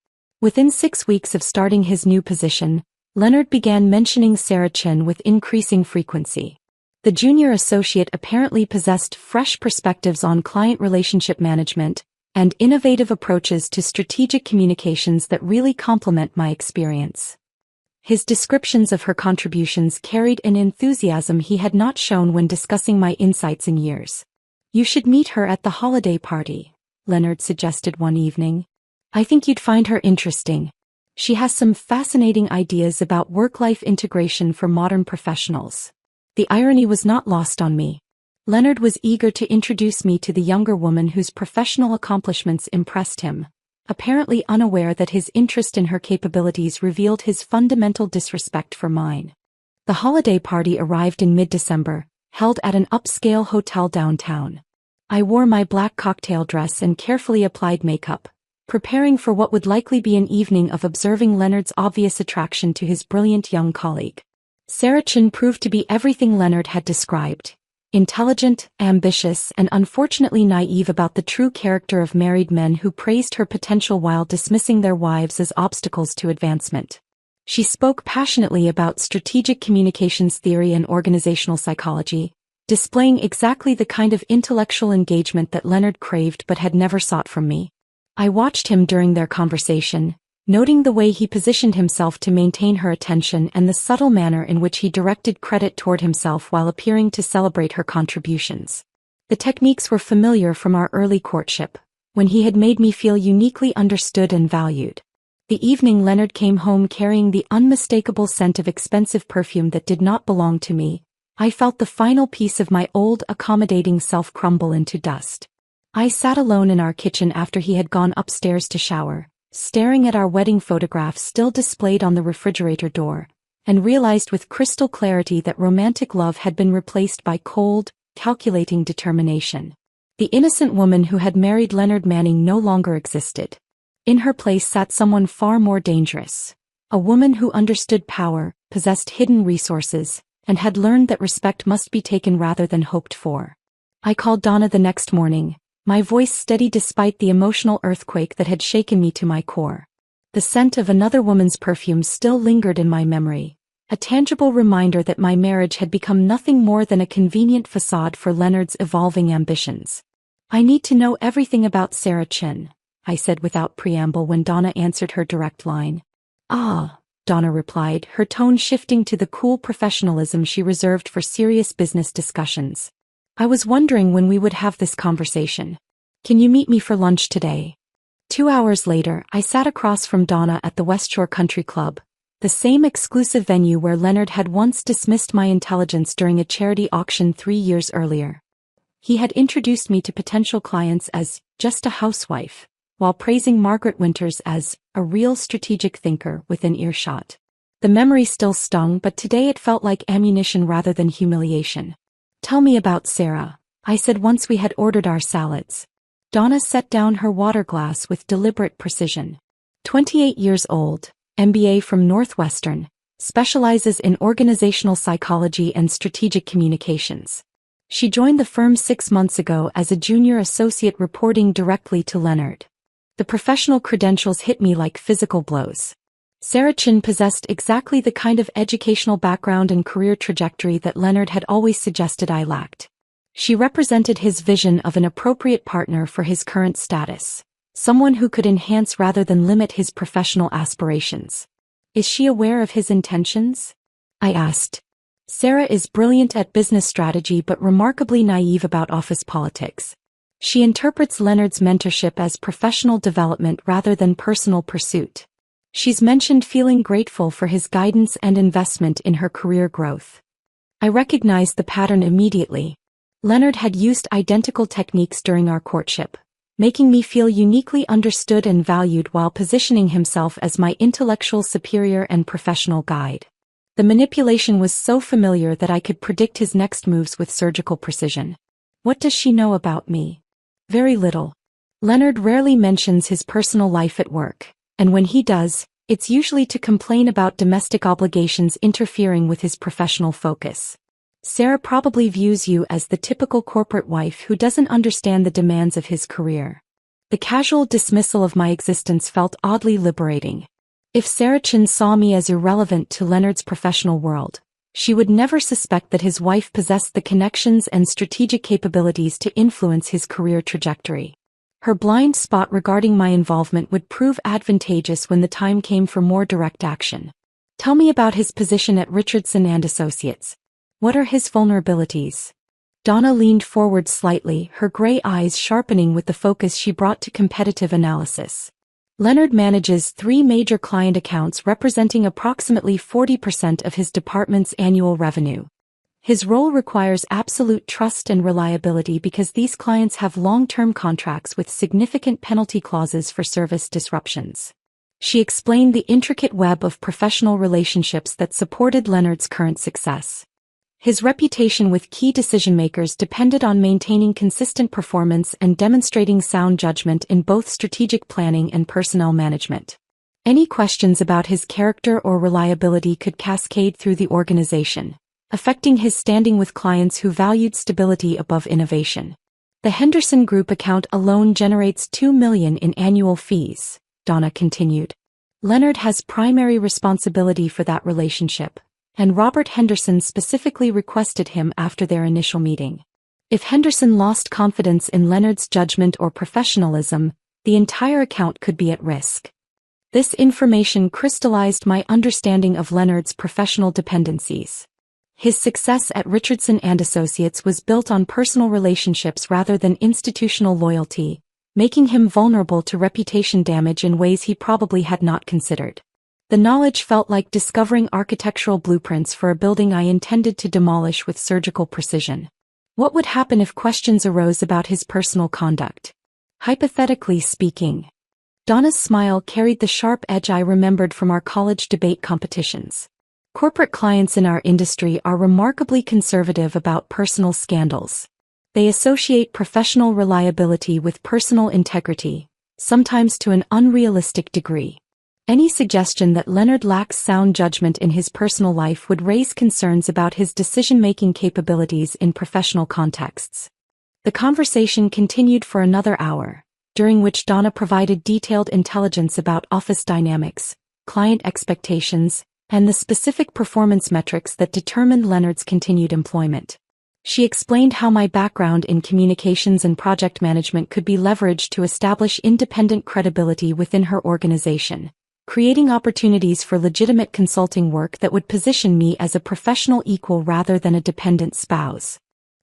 Speaker 1: Within 6 weeks of starting his new position, Leonard began mentioning Sarah Chen with increasing frequency. The junior associate apparently possessed fresh perspectives on client relationship management and innovative approaches to strategic communications that really complement my experience. His descriptions of her contributions carried an enthusiasm he had not shown when discussing my insights in years. "You should meet her at the holiday party," Leonard suggested one evening. "I think you'd find her interesting. She has some fascinating ideas about work-life integration for modern professionals." The irony was not lost on me. Leonard was eager to introduce me to the younger woman whose professional accomplishments impressed him, apparently unaware that his interest in her capabilities revealed his fundamental disrespect for mine. The holiday party arrived in mid-December, held at an upscale hotel downtown. I wore my black cocktail dress and carefully applied makeup, preparing for what would likely be an evening of observing Leonard's obvious attraction to his brilliant young colleague. Sarah Chin proved to be everything Leonard had described: intelligent, ambitious, and unfortunately naive about the true character of married men who praised her potential while dismissing their wives as obstacles to advancement. She spoke passionately about strategic communications theory and organizational psychology, displaying exactly the kind of intellectual engagement that Leonard craved but had never sought from me. I watched him during their conversation, noting the way he positioned himself to maintain her attention and the subtle manner in which he directed credit toward himself while appearing to celebrate her contributions. The techniques were familiar from our early courtship, when he had made me feel uniquely understood and valued. The evening Leonard came home carrying the unmistakable scent of expensive perfume that did not belong to me, I felt the final piece of my old accommodating self crumble into dust. I sat alone in our kitchen after he had gone upstairs to shower, staring at our wedding photographs still displayed on the refrigerator door, and realized with crystal clarity that romantic love had been replaced by cold, calculating determination. The innocent woman who had married Leonard Manning no longer existed. In her place sat someone far more dangerous. A woman who understood power, possessed hidden resources, and had learned that respect must be taken rather than hoped for. I called Donna the next morning, my voice steady despite the emotional earthquake that had shaken me to my core. The scent of another woman's perfume still lingered in my memory, a tangible reminder that my marriage had become nothing more than a convenient facade for Leonard's evolving ambitions. "I need to know everything about Sarah Chin," I said without preamble when Donna answered her direct line. "Ah," Donna replied, her tone shifting to the cool professionalism she reserved for serious business discussions. "I was wondering when we would have this conversation. Can you meet me for lunch today?" 2 hours later, I sat across from Donna at the West Shore Country Club, the same exclusive venue where Leonard had once dismissed my intelligence during a charity auction 3 years earlier. He had introduced me to potential clients as just a housewife, while praising Margaret Winters as a real strategic thinker within earshot. The memory still stung, but today it felt like ammunition rather than humiliation. "Tell me about Sarah," I said once we had ordered our salads. Donna set down her water glass with deliberate precision. 28 years old, MBA from Northwestern, specializes in organizational psychology and strategic communications. She joined the firm 6 months ago as a junior associate reporting directly to Leonard. The professional credentials hit me like physical blows. Sarah Chin possessed exactly the kind of educational background and career trajectory that Leonard had always suggested I lacked. She represented his vision of an appropriate partner for his current status, someone who could enhance rather than limit his professional aspirations. "Is she aware of his intentions?" I asked. "Sarah is brilliant at business strategy but remarkably naive about office politics. She interprets Leonard's mentorship as professional development rather than personal pursuit. She's mentioned feeling grateful for his guidance and investment in her career growth." I recognized the pattern immediately. Leonard had used identical techniques during our courtship, making me feel uniquely understood and valued while positioning himself as my intellectual superior and professional guide. The manipulation was so familiar that I could predict his next moves with surgical precision. What does she know about me? Very little. Leonard rarely mentions his personal life at work, and when he does, it's usually to complain about domestic obligations interfering with his professional focus. Sarah probably views you as the typical corporate wife who doesn't understand the demands of his career. The casual dismissal of my existence felt oddly liberating. If Sarah Chin saw me as irrelevant to Leonard's professional world, she would never suspect that his wife possessed the connections and strategic capabilities to influence his career trajectory. Her blind spot regarding my involvement would prove advantageous when the time came for more direct action. "Tell me about his position at Richardson and Associates. What are his vulnerabilities?" Donna leaned forward slightly, her gray eyes sharpening with the focus she brought to competitive analysis. Leonard manages 3 major client accounts representing approximately 40% of his department's annual revenue. His role requires absolute trust and reliability because these clients have long-term contracts with significant penalty clauses for service disruptions. She explained the intricate web of professional relationships that supported Leonard's current success. His reputation with key decision-makers depended on maintaining consistent performance and demonstrating sound judgment in both strategic planning and personnel management. Any questions about his character or reliability could cascade through the organization, affecting his standing with clients who valued stability above innovation. The Henderson Group account alone generates $2 million in annual fees, Donna continued. Leonard has primary responsibility for that relationship, and Robert Henderson specifically requested him after their initial meeting. If Henderson lost confidence in Leonard's judgment or professionalism, the entire account could be at risk. This information crystallized my understanding of Leonard's professional dependencies. His success at Richardson and Associates was built on personal relationships rather than institutional loyalty, making him vulnerable to reputation damage in ways he probably had not considered. The knowledge felt like discovering architectural blueprints for a building I intended to demolish with surgical precision. What would happen if questions arose about his personal conduct? Hypothetically speaking. Donna's smile carried the sharp edge I remembered from our college debate competitions. Corporate clients in our industry are remarkably conservative about personal scandals. They associate professional reliability with personal integrity, sometimes to an unrealistic degree. Any suggestion that Leonard lacks sound judgment in his personal life would raise concerns about his decision-making capabilities in professional contexts. The conversation continued for another hour, during which Donna provided detailed intelligence about office dynamics, client expectations, and the specific performance metrics that determined Leonard's continued employment. She explained how my background in communications and project management could be leveraged to establish independent credibility within her organization, creating opportunities for legitimate consulting work that would position me as a professional equal rather than a dependent spouse.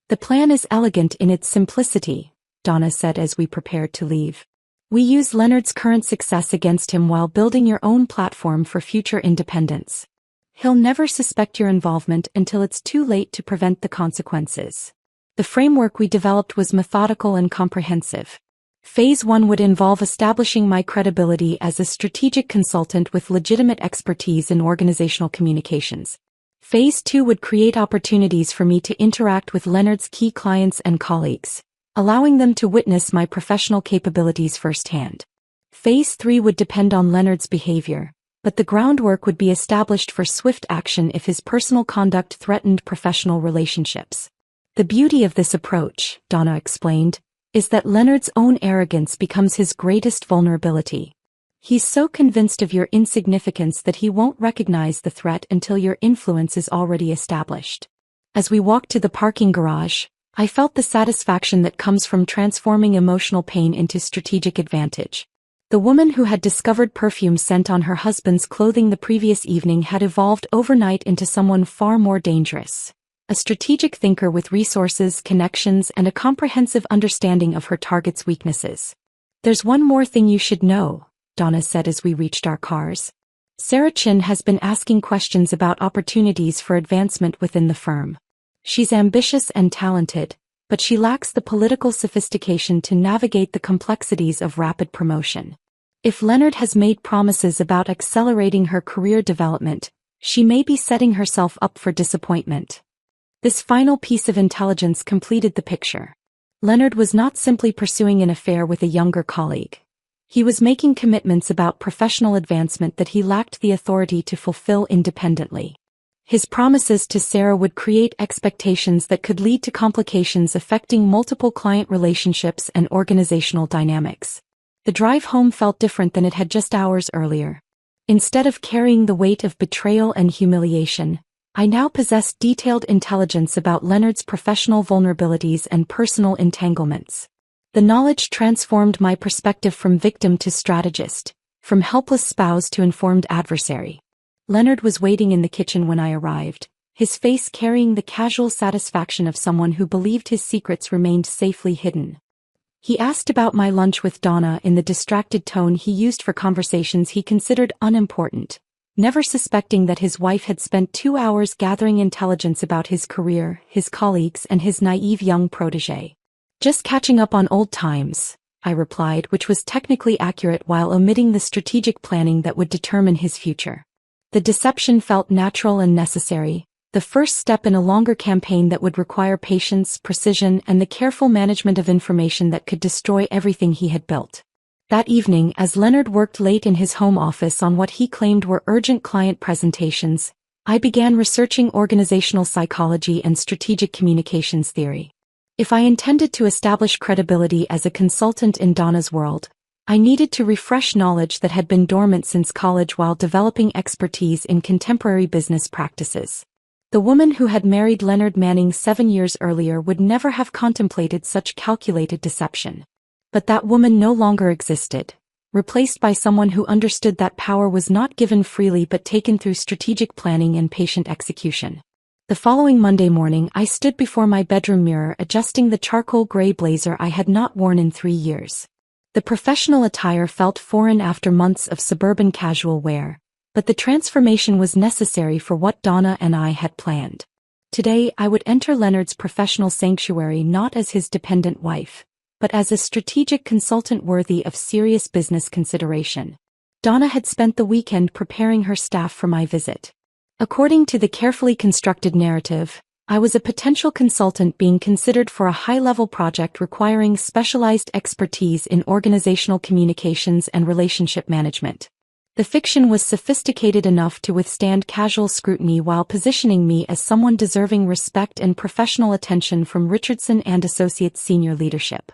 Speaker 1: The plan is elegant in its simplicity, Donna said as we prepared to leave. We use Leonard's current success against him while building your own platform for future independence. He'll never suspect your involvement until it's too late to prevent the consequences. The framework we developed was methodical and comprehensive. Phase 1 would involve establishing my credibility as a strategic consultant with legitimate expertise in organizational communications. Phase 2 would create opportunities for me to interact with Leonard's key clients and colleagues, allowing them to witness my professional capabilities firsthand. Phase 3 would depend on Leonard's behavior, but the groundwork would be established for swift action if his personal conduct threatened professional relationships. The beauty of this approach, Donna explained, is that Leonard's own arrogance becomes his greatest vulnerability. He's so convinced of your insignificance that he won't recognize the threat until your influence is already established. As we walked to the parking garage, I felt the satisfaction that comes from transforming emotional pain into strategic advantage. The woman who had discovered perfume scent on her husband's clothing the previous evening had evolved overnight into someone far more dangerous. A strategic thinker with resources, connections, and a comprehensive understanding of her target's weaknesses. There's one more thing you should know, Donna said as we reached our cars. Sarah Chin has been asking questions about opportunities for advancement within the firm. She's ambitious and talented, but she lacks the political sophistication to navigate the complexities of rapid promotion. If Leonard has made promises about accelerating her career development, she may be setting herself up for disappointment. This final piece of intelligence completed the picture. Leonard was not simply pursuing an affair with a younger colleague. He was making commitments about professional advancement that he lacked the authority to fulfill independently. His promises to Sarah would create expectations that could lead to complications affecting multiple client relationships and organizational dynamics. The drive home felt different than it had just hours earlier. Instead of carrying the weight of betrayal and humiliation, I now possessed detailed intelligence about Leonard's professional vulnerabilities and personal entanglements. The knowledge transformed my perspective from victim to strategist, from helpless spouse to informed adversary. Leonard was waiting in the kitchen when I arrived, his face carrying the casual satisfaction of someone who believed his secrets remained safely hidden. He asked about my lunch with Donna in the distracted tone he used for conversations he considered unimportant, never suspecting that his wife had spent 2 hours gathering intelligence about his career, his colleagues, and his naive young protégé. Just catching up on old times, I replied, which was technically accurate while omitting the strategic planning that would determine his future. The deception felt natural and necessary, the first step in a longer campaign that would require patience, precision, and the careful management of information that could destroy everything he had built. That evening, as Leonard worked late in his home office on what he claimed were urgent client presentations, I began researching organizational psychology and strategic communications theory. If I intended to establish credibility as a consultant in Donna's world, I needed to refresh knowledge that had been dormant since college while developing expertise in contemporary business practices. The woman who had married Leonard Manning 7 years earlier would never have contemplated such calculated deception. But that woman no longer existed, replaced by someone who understood that power was not given freely but taken through strategic planning and patient execution. The following Monday morning, I stood before my bedroom mirror adjusting the charcoal gray blazer I had not worn in 3 years. The professional attire felt foreign after months of suburban casual wear, but the transformation was necessary for what Donna and I had planned. Today, I would enter Leonard's professional sanctuary not as his dependent wife, but as a strategic consultant worthy of serious business consideration. Donna had spent the weekend preparing her staff for my visit. According to the carefully constructed narrative, I was a potential consultant being considered for a high-level project requiring specialized expertise in organizational communications and relationship management. The fiction was sophisticated enough to withstand casual scrutiny while positioning me as someone deserving respect and professional attention from Richardson and Associates senior leadership.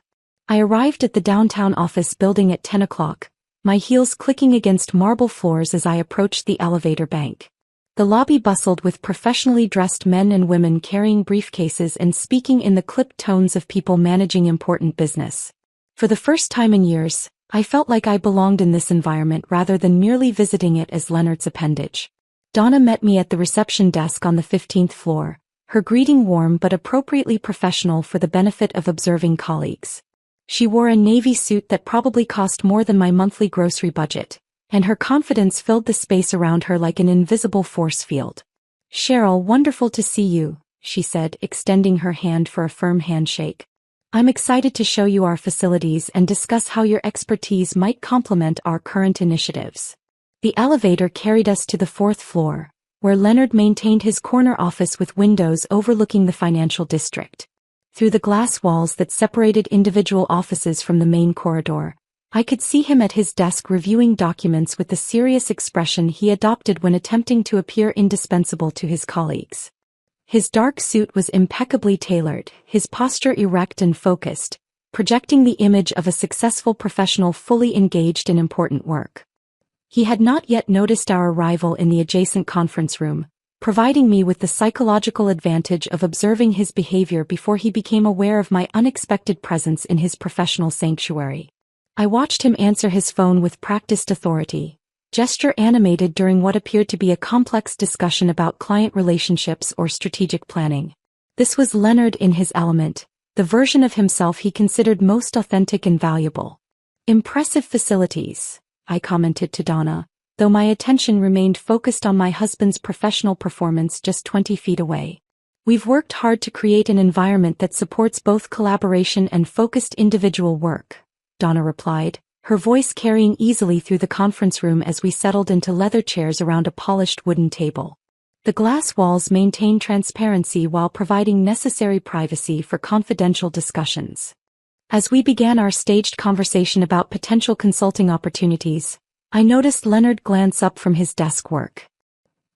Speaker 1: I arrived at the downtown office building at 10 o'clock, my heels clicking against marble floors as I approached the elevator bank. The lobby bustled with professionally dressed men and women carrying briefcases and speaking in the clipped tones of people managing important business. For the first time in years, I felt like I belonged in this environment rather than merely visiting it as Leonard's appendage. Donna met me at the reception desk on the 15th floor, her greeting warm but appropriately professional for the benefit of observing colleagues. She wore a navy suit that probably cost more than my monthly grocery budget, and her confidence filled the space around her like an invisible force field. "Cheryl, wonderful to see you," she said, extending her hand for a firm handshake. "I'm excited to show you our facilities and discuss how your expertise might complement our current initiatives." The elevator carried us to the 4th floor, where Leonard maintained his corner office with windows overlooking the financial district. Through the glass walls that separated individual offices from the main corridor, I could see him at his desk reviewing documents with the serious expression he adopted when attempting to appear indispensable to his colleagues. His dark suit was impeccably tailored, his posture erect and focused, projecting the image of a successful professional fully engaged in important work. He had not yet noticed our arrival in the adjacent conference room, providing me with the psychological advantage of observing his behavior before he became aware of my unexpected presence in his professional sanctuary. I watched him answer his phone with practiced authority, gesture animated during what appeared to be a complex discussion about client relationships or strategic planning. This was Leonard in his element, the version of himself he considered most authentic and valuable. "Impressive facilities," I commented to Donna, though my attention remained focused on my husband's professional performance just 20 feet away. "We've worked hard to create an environment that supports both collaboration and focused individual work," Donna replied, her voice carrying easily through the conference room as we settled into leather chairs around a polished wooden table. The glass walls maintained transparency while providing necessary privacy for confidential discussions. As we began our staged conversation about potential consulting opportunities, I noticed Leonard glance up from his desk work.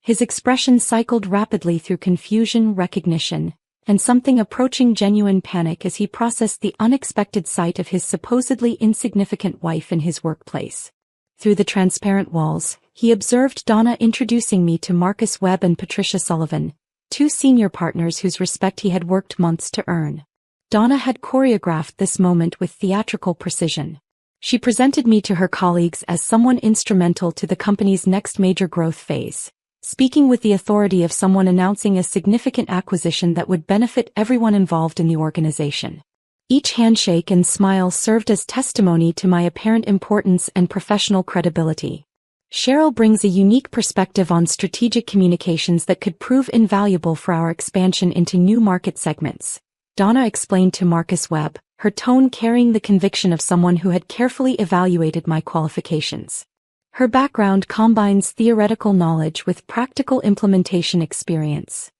Speaker 1: His expression cycled rapidly through confusion, recognition, and something approaching genuine panic as he processed the unexpected sight of his supposedly insignificant wife in his workplace. Through the transparent walls, he observed Donna introducing me to Marcus Webb and Patricia Sullivan, 2 senior partners whose respect he had worked months to earn. Donna had choreographed this moment with theatrical precision. She presented me to her colleagues as someone instrumental to the company's next major growth phase, speaking with the authority of someone announcing a significant acquisition that would benefit everyone involved in the organization. Each handshake and smile served as testimony to my apparent importance and professional credibility. "Cheryl brings a unique perspective on strategic communications that could prove invaluable for our expansion into new market segments," Donna explained to Marcus Webb, her tone carrying the conviction of someone who had carefully evaluated my qualifications. Her background combines theoretical knowledge with practical implementation experience,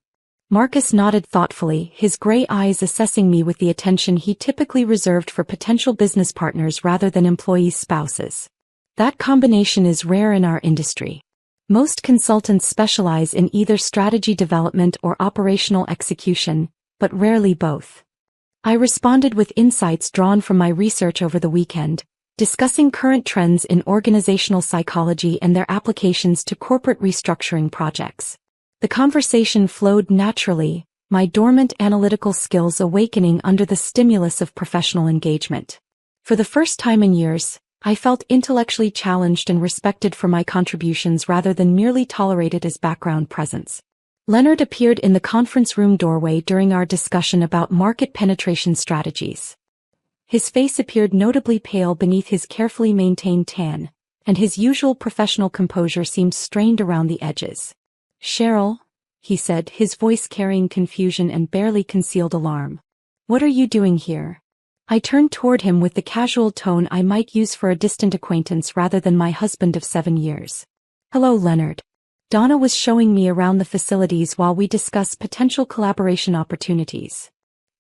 Speaker 1: Marcus nodded thoughtfully, his gray eyes assessing me with the attention he typically reserved for potential business partners rather than employees' spouses. That combination is rare in our industry. Most consultants specialize in either strategy development or operational execution, but rarely both. I responded with insights drawn from my research over the weekend, discussing current trends in organizational psychology and their applications to corporate restructuring projects. The conversation flowed naturally, my dormant analytical skills awakening under the stimulus of professional engagement. For the first time in years, I felt intellectually challenged and respected for my contributions rather than merely tolerated as background presence. Leonard appeared in the conference room doorway during our discussion about market penetration strategies. His face appeared notably pale beneath his carefully maintained tan, and his usual professional composure seemed strained around the edges. "Cheryl," he said, his voice carrying confusion and barely concealed alarm. "What are you doing here?" I turned toward him with the casual tone I might use for a distant acquaintance rather than my husband of 7 years. "Hello, Leonard." Donna was showing me around the facilities while we discussed potential collaboration opportunities.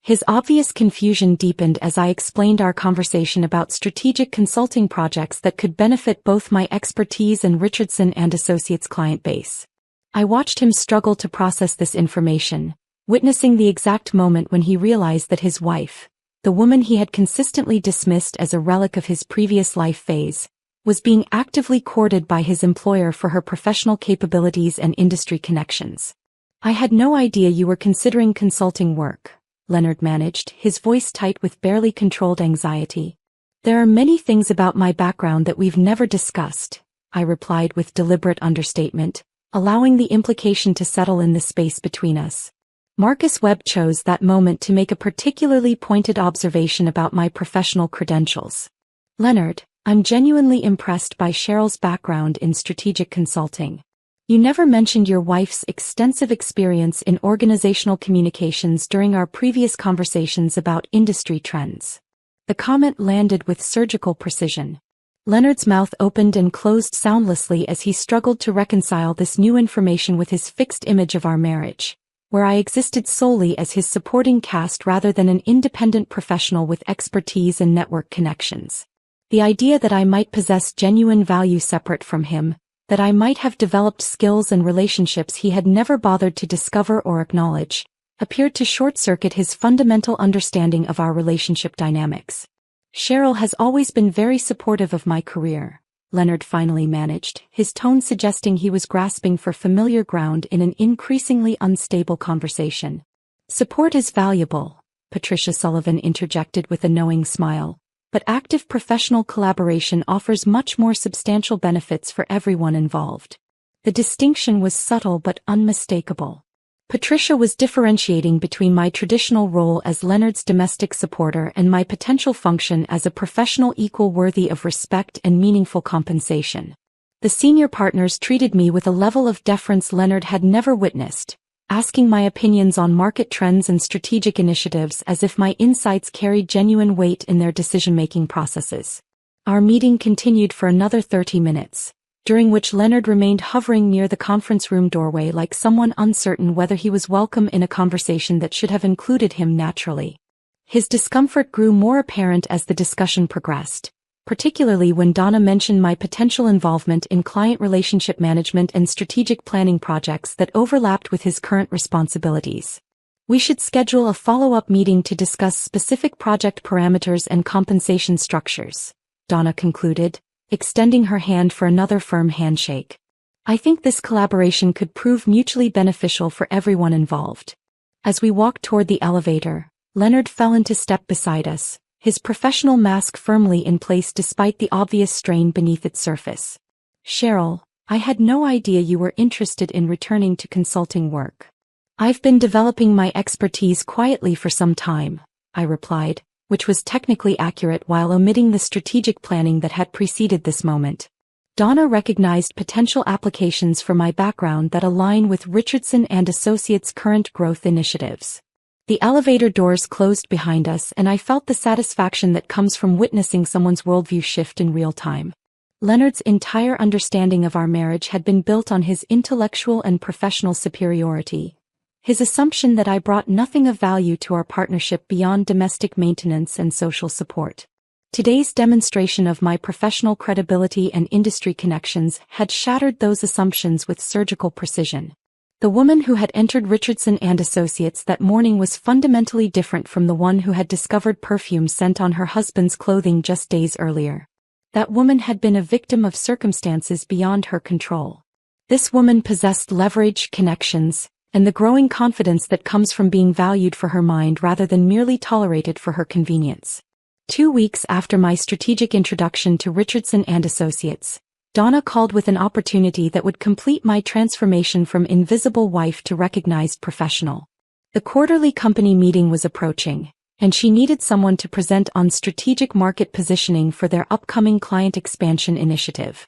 Speaker 1: His obvious confusion deepened as I explained our conversation about strategic consulting projects that could benefit both my expertise and Richardson and Associates' client base. I watched him struggle to process this information, witnessing the exact moment when he realized that his wife, the woman he had consistently dismissed as a relic of his previous life phase, was being actively courted by his employer for her professional capabilities and industry connections. "I had no idea you were considering consulting work," Leonard managed, his voice tight with barely controlled anxiety. "There are many things about my background that we've never discussed," I replied with deliberate understatement, allowing the implication to settle in the space between us. Marcus Webb chose that moment to make a particularly pointed observation about my professional credentials. "Leonard, I'm genuinely impressed by Cheryl's background in strategic consulting. You never mentioned your wife's extensive experience in organizational communications during our previous conversations about industry trends." The comment landed with surgical precision. Leonard's mouth opened and closed soundlessly as he struggled to reconcile this new information with his fixed image of our marriage, where I existed solely as his supporting cast rather than an independent professional with expertise and network connections. The idea that I might possess genuine value separate from him, that I might have developed skills and relationships he had never bothered to discover or acknowledge, appeared to short-circuit his fundamental understanding of our relationship dynamics. "Cheryl has always been very supportive of my career," Leonard finally managed, his tone suggesting he was grasping for familiar ground in an increasingly unstable conversation. "Support is valuable," Patricia Sullivan interjected with a knowing smile, "but active professional collaboration offers much more substantial benefits for everyone involved." The distinction was subtle but unmistakable. Patricia was differentiating between my traditional role as Leonard's domestic supporter and my potential function as a professional equal worthy of respect and meaningful compensation. The senior partners treated me with a level of deference Leonard had never witnessed, asking my opinions on market trends and strategic initiatives as if my insights carried genuine weight in their decision-making processes. Our meeting continued for another 30 minutes. During which Leonard remained hovering near the conference room doorway like someone uncertain whether he was welcome in a conversation that should have included him naturally. His discomfort grew more apparent as the discussion progressed, particularly when Donna mentioned my potential involvement in client relationship management and strategic planning projects that overlapped with his current responsibilities. "We should schedule a follow-up meeting to discuss specific project parameters and compensation structures," Donna concluded, extending her hand for another firm handshake. "I think this collaboration could prove mutually beneficial for everyone involved." As we walked toward the elevator, Leonard fell into step beside us, his professional mask firmly in place despite the obvious strain beneath its surface. "Cheryl, I had no idea you were interested in returning to consulting work." "I've been developing my expertise quietly for some time," I replied, which was technically accurate while omitting the strategic planning that had preceded this moment. Donna recognized potential applications for my background that align with Richardson and Associates' current growth initiatives. The elevator doors closed behind us and I felt the satisfaction that comes from witnessing someone's worldview shift in real time. Leonard's entire understanding of our marriage had been built on his intellectual and professional superiority. his assumption that I brought nothing of value to our partnership beyond domestic maintenance and social support. Today's demonstration of my professional credibility and industry connections had shattered those assumptions with surgical precision. The woman who had entered Richardson and Associates that morning was fundamentally different from the one who had discovered perfume scent on her husband's clothing just days earlier. That woman had been a victim of circumstances beyond her control. This woman possessed leverage, connections, and the growing confidence that comes from being valued for her mind rather than merely tolerated for her convenience. 2 weeks after my strategic introduction to Richardson and Associates, Donna called with an opportunity that would complete my transformation from invisible wife to recognized professional. The quarterly company meeting was approaching, and she needed someone to present on strategic market positioning for their upcoming client expansion initiative.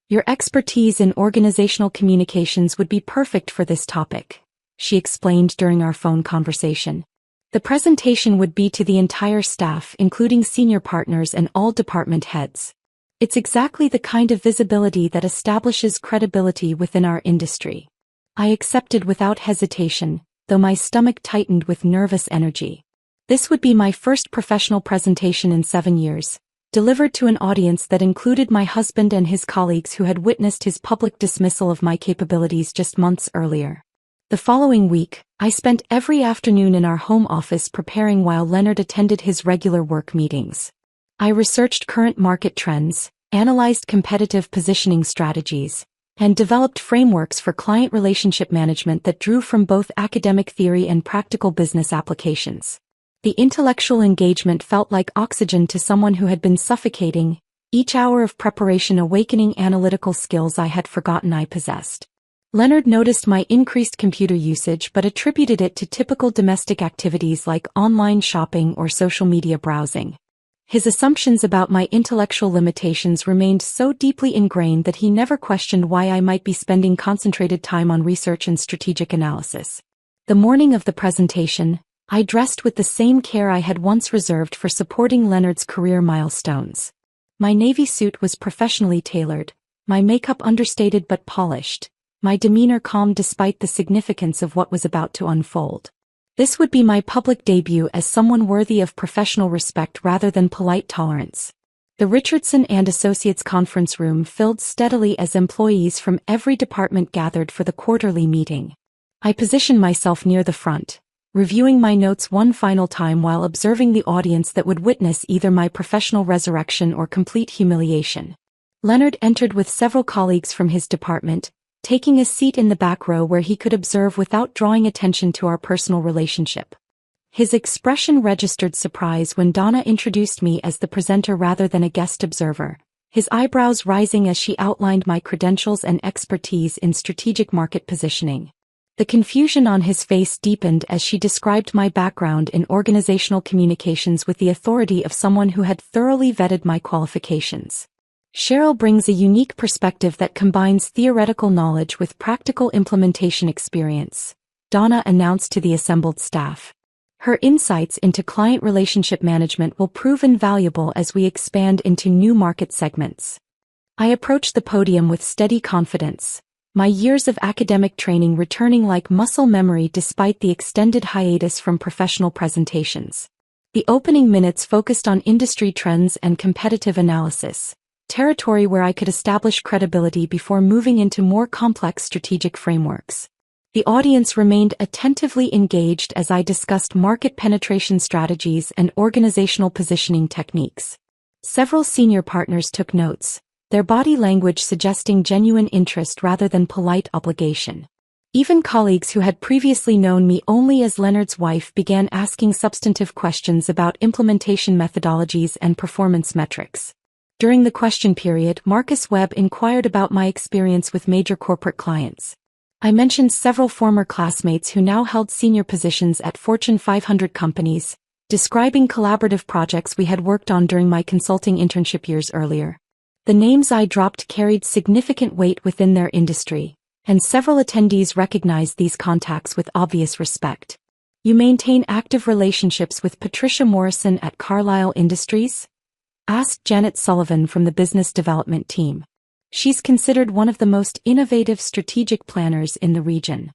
Speaker 1: Your expertise in organizational communications would be perfect for this topic, she explained during our phone conversation. The presentation would be to the entire staff, including senior partners and all department heads. It's exactly the kind of visibility that establishes credibility within our industry. I accepted without hesitation, though my stomach tightened with nervous energy. This would be my first professional presentation in 7 years, delivered to an audience that included my husband and his colleagues who had witnessed his public dismissal of my capabilities just months earlier. The following week, I spent every afternoon in our home office preparing while Leonard attended his regular work meetings. I researched current market trends, analyzed competitive positioning strategies, and developed frameworks for client relationship management that drew from both academic theory and practical business applications. The intellectual engagement felt like oxygen to someone who had been suffocating, each hour of preparation awakening analytical skills I had forgotten I possessed. Leonard noticed my increased computer usage but attributed it to typical domestic activities like online shopping or social media browsing. His assumptions about my intellectual limitations remained so deeply ingrained that he never questioned why I might be spending concentrated time on research and strategic analysis. The morning of the presentation, I dressed with the same care I had once reserved for supporting Leonard's career milestones. My navy suit was professionally tailored, my makeup understated but polished, my demeanor calm despite the significance of what was about to unfold. This would be my public debut as someone worthy of professional respect rather than polite tolerance. The Richardson and Associates conference room filled steadily as employees from every department gathered for the quarterly meeting. I positioned myself near the front, reviewing my notes one final time while observing the audience that would witness either my professional resurrection or complete humiliation. Leonard entered with several colleagues from his department, taking a seat in the back row where he could observe without drawing attention to our personal relationship. His expression registered surprise when Donna introduced me as the presenter rather than a guest observer, his eyebrows rising as she outlined my credentials and expertise in strategic market positioning. The confusion on his face deepened as she described my background in organizational communications with the authority of someone who had thoroughly vetted my qualifications. Cheryl brings a unique perspective that combines theoretical knowledge with practical implementation experience, Donna announced to the assembled staff. Her insights into client relationship management will prove invaluable as we expand into new market segments. I approached the podium with steady confidence, my years of academic training returning like muscle memory despite the extended hiatus from professional presentations. The opening minutes focused on industry trends and competitive analysis, territory where I could establish credibility before moving into more complex strategic frameworks. The audience remained attentively engaged as I discussed market penetration strategies and organizational positioning techniques. Several senior partners took notes, their body language suggesting genuine interest rather than polite obligation. Even colleagues who had previously known me only as Leonard's wife began asking substantive questions about implementation methodologies and performance metrics. During the question period, Marcus Webb inquired about my experience with major corporate clients. I mentioned several former classmates who now held senior positions at Fortune 500 companies, describing collaborative projects we had worked on during my consulting internship years earlier. The names I dropped carried significant weight within their industry, and several attendees recognized these contacts with obvious respect. You maintain active relationships with Patricia Morrison at Carlisle Industries? Asked Janet Sullivan from the business development team. She's considered one of the most innovative strategic planners in the region.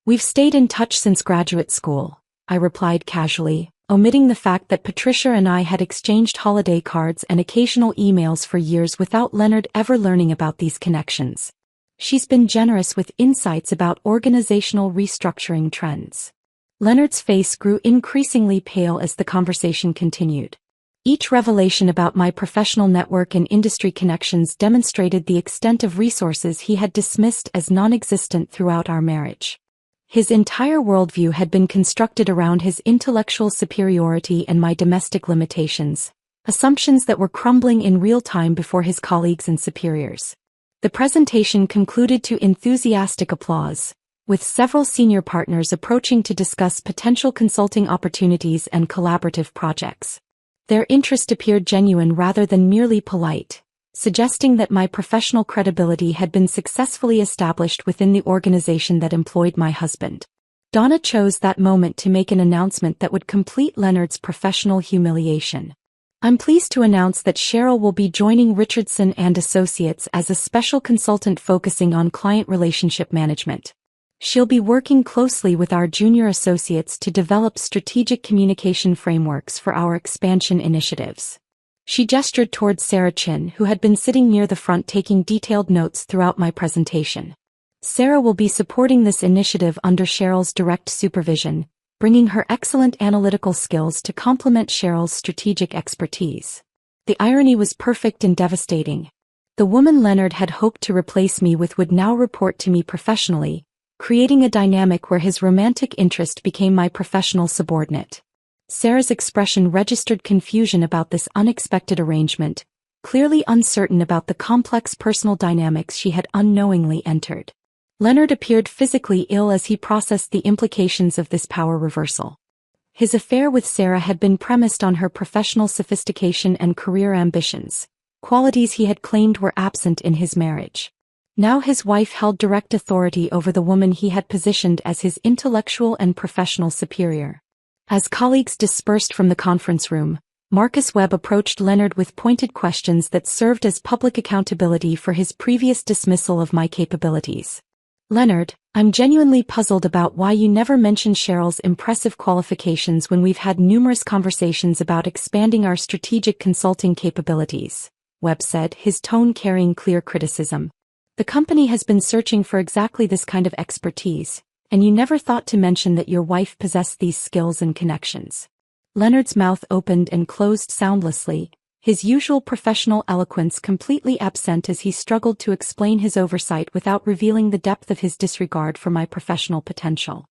Speaker 1: We've stayed in touch since graduate school, I replied casually, omitting the fact that Patricia and I had exchanged holiday cards and occasional emails for years without Leonard ever learning about these connections. She's been generous with insights about organizational restructuring trends. Leonard's face grew increasingly pale as the conversation continued. Each revelation about my professional network and industry connections demonstrated the extent of resources he had dismissed as non-existent throughout our marriage. His entire worldview had been constructed around his intellectual superiority and my domestic limitations, assumptions that were crumbling in real time before his colleagues and superiors. The presentation concluded to enthusiastic applause, with several senior partners approaching to discuss potential consulting opportunities and collaborative projects. Their interest appeared genuine rather than merely polite, suggesting that my professional credibility had been successfully established within the organization that employed my husband. Donna chose that moment to make an announcement that would complete Leonard's professional humiliation. I'm pleased to announce that Cheryl will be joining Richardson and Associates as a special consultant focusing on client relationship management. She'll be working closely with our junior associates to develop strategic communication frameworks for our expansion initiatives. She gestured towards Sarah Chin, who had been sitting near the front taking detailed notes throughout my presentation. Sarah will be supporting this initiative under Cheryl's direct supervision, bringing her excellent analytical skills to complement Cheryl's strategic expertise. The irony was perfect and devastating. The woman Leonard had hoped to replace me with would now report to me professionally, creating a dynamic where his romantic interest became my professional subordinate. Sarah's expression registered confusion about this unexpected arrangement, clearly uncertain about the complex personal dynamics she had unknowingly entered. Leonard appeared physically ill as he processed the implications of this power reversal. His affair with Sarah had been premised on her professional sophistication and career ambitions, qualities he had claimed were absent in his marriage. Now his wife held direct authority over the woman he had positioned as his intellectual and professional superior. As colleagues dispersed from the conference room, Marcus Webb approached Leonard with pointed questions that served as public accountability for his previous dismissal of my capabilities. Leonard, I'm genuinely puzzled about why you never mentioned Cheryl's impressive qualifications when we've had numerous conversations about expanding our strategic consulting capabilities, Webb said, his tone carrying clear criticism. The company has been searching for exactly this kind of expertise, and you never thought to mention that your wife possessed these skills and connections. Leonard's mouth opened and closed soundlessly, his usual professional eloquence completely absent as he struggled to explain his oversight without revealing the depth of his disregard for my professional potential.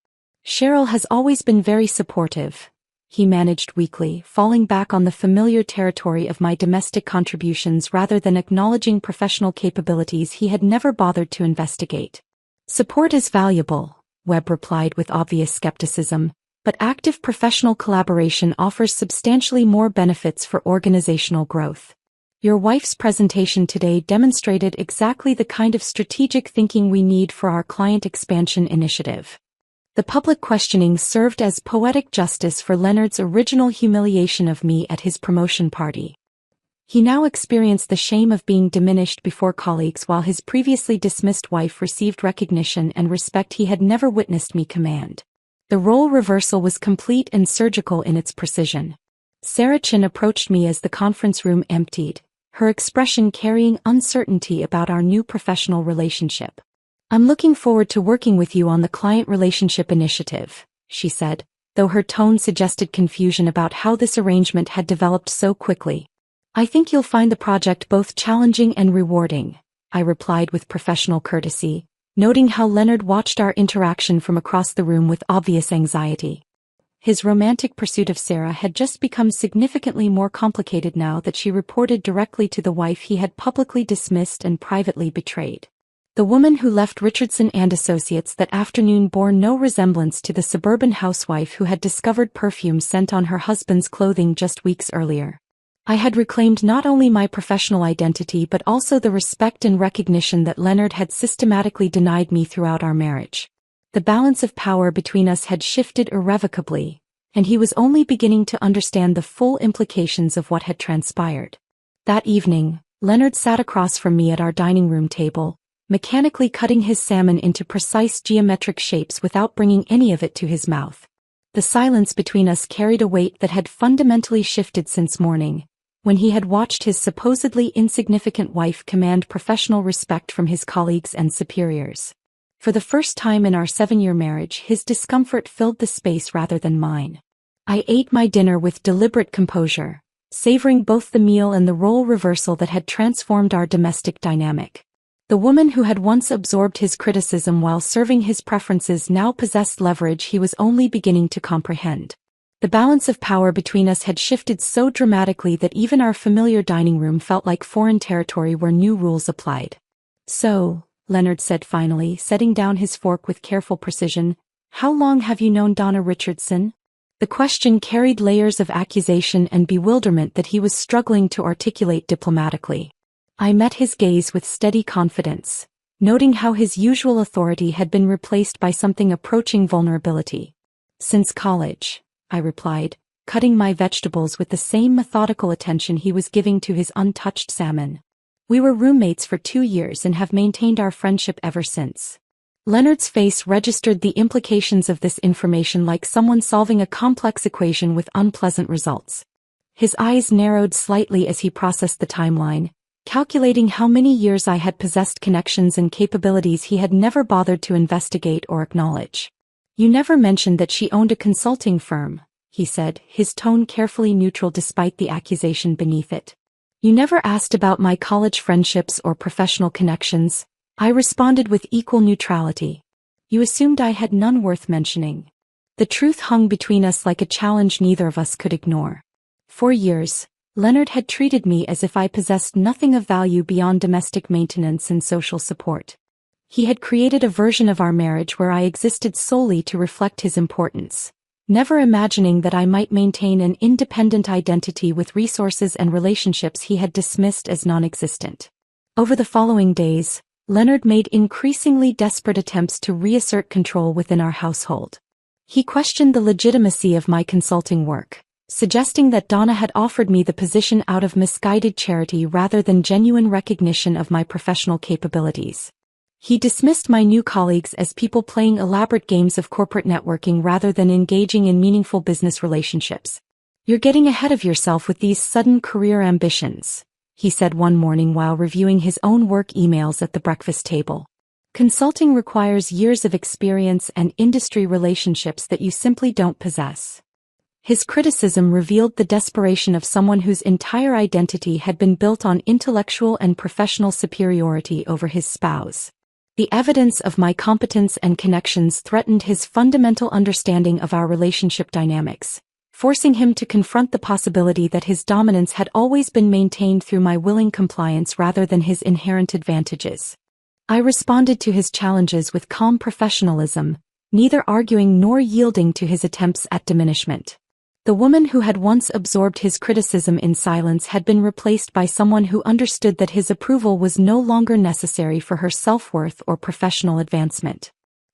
Speaker 1: Cheryl has always been very supportive, he managed weakly, falling back on the familiar territory of my domestic contributions rather than acknowledging professional capabilities he had never bothered to investigate. Support is valuable, Webb replied with obvious skepticism, but active professional collaboration offers substantially more benefits for organizational growth. Your wife's presentation today demonstrated exactly the kind of strategic thinking we need for our client expansion initiative. The public questioning served as poetic justice for Leonard's original humiliation of me at his promotion party. He now experienced the shame of being diminished before colleagues while his previously dismissed wife received recognition and respect he had never witnessed me command. The role reversal was complete and surgical in its precision. Sarah Chin approached me as the conference room emptied, her expression carrying uncertainty about our new professional relationship. I'm looking forward to working with you on the client relationship initiative, she said, though her tone suggested confusion about how this arrangement had developed so quickly. I think you'll find the project both challenging and rewarding, I replied with professional courtesy, noting how Leonard watched our interaction from across the room with obvious anxiety. His romantic pursuit of Sarah had just become significantly more complicated now that she reported directly to the wife he had publicly dismissed and privately betrayed. The woman who left Richardson and Associates that afternoon bore no resemblance to the suburban housewife who had discovered perfume scent on her husband's clothing just weeks earlier. I had reclaimed not only my professional identity but also the respect and recognition that Leonard had systematically denied me throughout our marriage. The balance of power between us had shifted irrevocably, and he was only beginning to understand the full implications of what had transpired. That evening, Leonard sat across from me at our dining room table, mechanically cutting his salmon into precise geometric shapes without bringing any of it to his mouth. The silence between us carried a weight that had fundamentally shifted since morning, when he had watched his supposedly insignificant wife command professional respect from his colleagues and superiors. For the first time in our 7-year marriage, his discomfort filled the space rather than mine. I ate my dinner with deliberate composure, savoring both the meal and the role reversal that had transformed our domestic dynamic. The woman who had once absorbed his criticism while serving his preferences now possessed leverage he was only beginning to comprehend. The balance of power between us had shifted so dramatically that even our familiar dining room felt like foreign territory where new rules applied. "So," Leonard said finally, setting down his fork with careful precision, "how long have you known Donna Richardson?" The question carried layers of accusation and bewilderment that he was struggling to articulate diplomatically. I met his gaze with steady confidence, noting how his usual authority had been replaced by something approaching vulnerability. "Since college," I replied, cutting my vegetables with the same methodical attention he was giving to his untouched salmon. "We were roommates for 2 years and have maintained our friendship ever since." Leonard's face registered the implications of this information like someone solving a complex equation with unpleasant results. His eyes narrowed slightly as he processed the timeline, calculating how many years I had possessed connections and capabilities he had never bothered to investigate or acknowledge. "You never mentioned that she owned a consulting firm," he said, his tone carefully neutral despite the accusation beneath it. "You never asked about my college friendships or professional connections," I responded with equal neutrality. "You assumed I had none worth mentioning." The truth hung between us like a challenge neither of us could ignore. For years, Leonard had treated me as if I possessed nothing of value beyond domestic maintenance and social support. He had created a version of our marriage where I existed solely to reflect his importance, never imagining that I might maintain an independent identity with resources and relationships he had dismissed as non-existent. Over the following days, Leonard made increasingly desperate attempts to reassert control within our household. He questioned the legitimacy of my consulting work, suggesting that Donna had offered me the position out of misguided charity rather than genuine recognition of my professional capabilities. He dismissed my new colleagues as people playing elaborate games of corporate networking rather than engaging in meaningful business relationships. "You're getting ahead of yourself with these sudden career ambitions," he said one morning while reviewing his own work emails at the breakfast table. "Consulting requires years of experience and industry relationships that you simply don't possess." His criticism revealed the desperation of someone whose entire identity had been built on intellectual and professional superiority over his spouse. The evidence of my competence and connections threatened his fundamental understanding of our relationship dynamics, forcing him to confront the possibility that his dominance had always been maintained through my willing compliance rather than his inherent advantages. I responded to his challenges with calm professionalism, neither arguing nor yielding to his attempts at diminishment. The woman who had once absorbed his criticism in silence had been replaced by someone who understood that his approval was no longer necessary for her self-worth or professional advancement.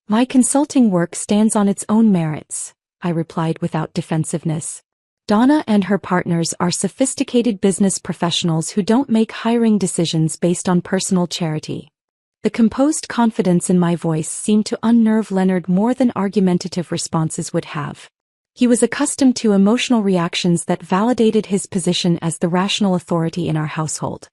Speaker 1: "My consulting work stands on its own merits," I replied without defensiveness. "Donna and her partners are sophisticated business professionals who don't make hiring decisions based on personal charity." The composed confidence in my voice seemed to unnerve Leonard more than argumentative responses would have. He was accustomed to emotional reactions that validated his position as the rational authority in our household.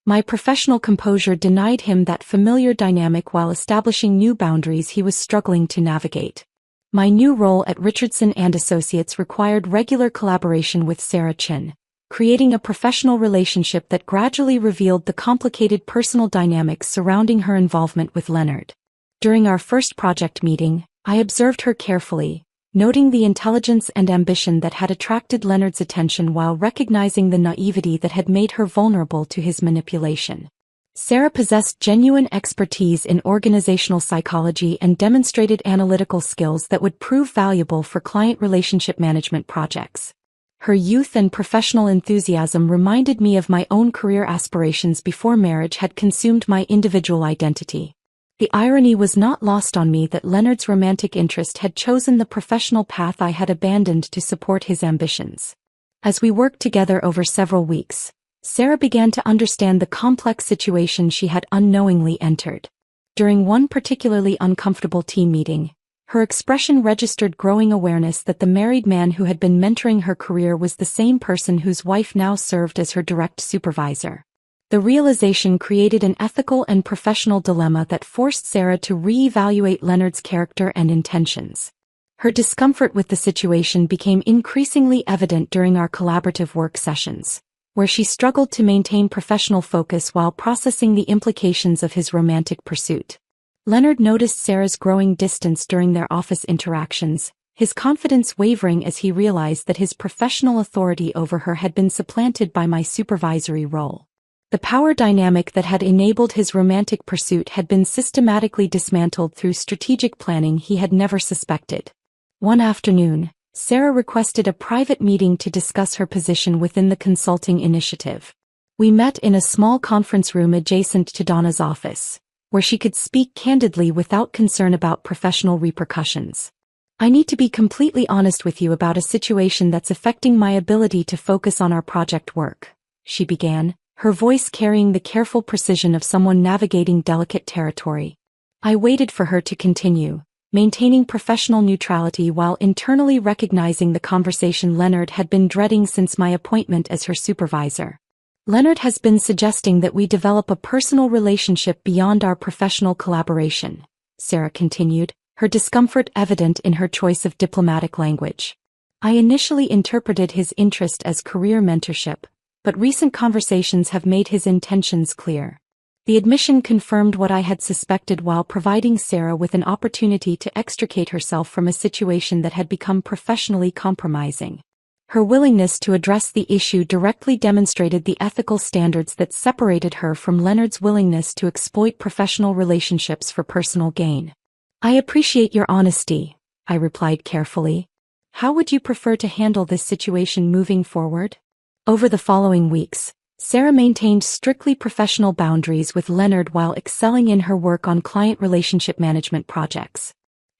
Speaker 1: My professional composure denied him that familiar dynamic while establishing new boundaries he was struggling to navigate. My new role at Richardson and Associates required regular collaboration with Sarah Chin, creating a professional relationship that gradually revealed the complicated personal dynamics surrounding her involvement with Leonard. During our first project meeting, I observed her carefully, noting the intelligence and ambition that had attracted Leonard's attention while recognizing the naivety that had made her vulnerable to his manipulation. Sarah possessed genuine expertise in organizational psychology and demonstrated analytical skills that would prove valuable for client relationship management projects. Her youth and professional enthusiasm reminded me of my own career aspirations before marriage had consumed my individual identity. The irony was not lost on me that Leonard's romantic interest had chosen the professional path I had abandoned to support his ambitions. As we worked together over several weeks, Sarah began to understand the complex situation she had unknowingly entered. During one particularly uncomfortable team meeting, her expression registered growing awareness that the married man who had been mentoring her career was the same person whose wife now served as her direct supervisor. The realization created an ethical and professional dilemma that forced Sarah to re-evaluate Leonard's character and intentions. Her discomfort with the situation became increasingly evident during our collaborative work sessions, where she struggled to maintain professional focus while processing the implications of his romantic pursuit. Leonard noticed Sarah's growing distance during their office interactions, his confidence wavering as he realized that his professional authority over her had been supplanted by my supervisory role. The power dynamic that had enabled his romantic pursuit had been systematically dismantled through strategic planning he had never suspected. One afternoon, Sarah requested a private meeting to discuss her position within the consulting initiative. We met in a small conference room adjacent to Donna's office, where she could speak candidly without concern about professional repercussions. "I need to be completely honest with you about a situation that's affecting my ability to focus on our project work," she began, her voice carrying the careful precision of someone navigating delicate territory. I waited for her to continue, maintaining professional neutrality while internally recognizing the conversation Leonard had been dreading since my appointment as her supervisor. "Leonard has been suggesting that we develop a personal relationship beyond our professional collaboration," Sarah continued, her discomfort evident in her choice of diplomatic language. "I initially interpreted his interest as career mentorship, but recent conversations have made his intentions clear." The admission confirmed what I had suspected while providing Sarah with an opportunity to extricate herself from a situation that had become professionally compromising. Her willingness to address the issue directly demonstrated the ethical standards that separated her from Leonard's willingness to exploit professional relationships for personal gain. "I appreciate your honesty," I replied carefully. "How would you prefer to handle this situation moving forward?" Over the following weeks, Sarah maintained strictly professional boundaries with Leonard while excelling in her work on client relationship management projects.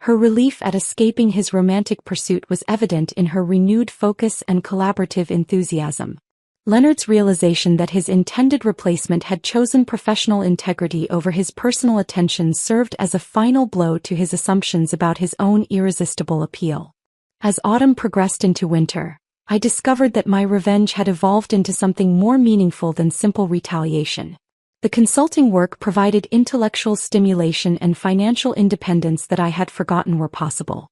Speaker 1: Her relief at escaping his romantic pursuit was evident in her renewed focus and collaborative enthusiasm. Leonard's realization that his intended replacement had chosen professional integrity over his personal attention served as a final blow to his assumptions about his own irresistible appeal. As autumn progressed into winter, I discovered that my revenge had evolved into something more meaningful than simple retaliation. The consulting work provided intellectual stimulation and financial independence that I had forgotten were possible.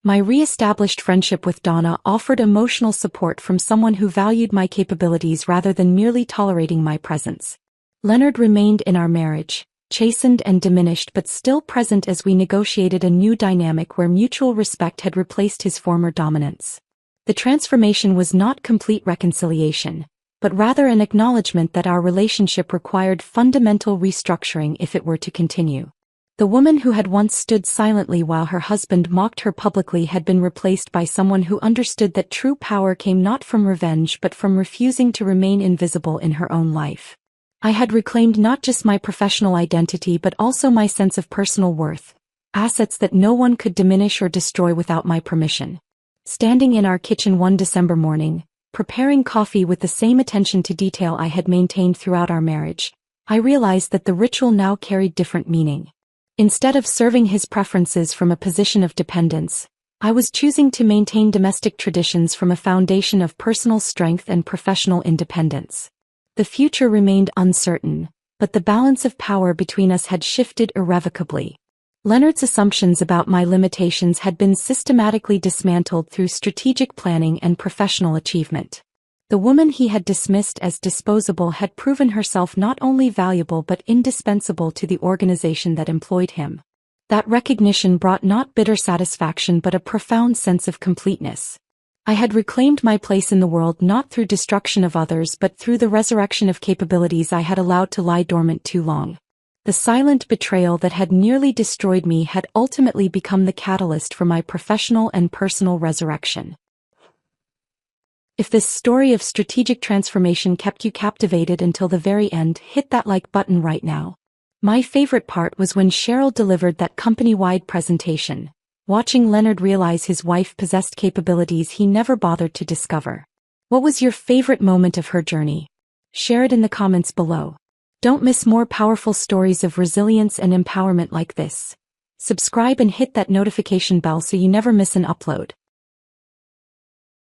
Speaker 1: My re-established friendship with Donna offered emotional support from someone who valued my capabilities rather than merely tolerating my presence. Leonard remained in our marriage, chastened and diminished but still present as we negotiated a new dynamic where mutual respect had replaced his former dominance. The transformation was not complete reconciliation, but rather an acknowledgement that our relationship required fundamental restructuring if it were to continue. The woman who had once stood silently while her husband mocked her publicly had been replaced by someone who understood that true power came not from revenge but from refusing to remain invisible in her own life. I had reclaimed not just my professional identity but also my sense of personal worth, assets that no one could diminish or destroy without my permission. Standing in our kitchen one December morning, preparing coffee with the same attention to detail I had maintained throughout our marriage, I realized that the ritual now carried different meaning. Instead of serving his preferences from a position of dependence, I was choosing to maintain domestic traditions from a foundation of personal strength and professional independence. The future remained uncertain, but the balance of power between us had shifted irrevocably. Leonard's assumptions about my limitations had been systematically dismantled through strategic planning and professional achievement. The woman he had dismissed as disposable had proven herself not only valuable but indispensable to the organization that employed him. That recognition brought not bitter satisfaction but a profound sense of completeness. I had reclaimed my place in the world not through destruction of others but through the resurrection of capabilities I had allowed to lie dormant too long. The silent betrayal that had nearly destroyed me had ultimately become the catalyst for my professional and personal resurrection. If this story of strategic transformation kept you captivated until the very end, hit that like button right now. My favorite part was when Cheryl delivered that company-wide presentation, watching Leonard realize his wife possessed capabilities he never bothered to discover. What was your favorite moment of her journey? Share it in the comments below. Don't miss more powerful stories of resilience and empowerment like this. Subscribe and hit that notification bell so you never miss an upload.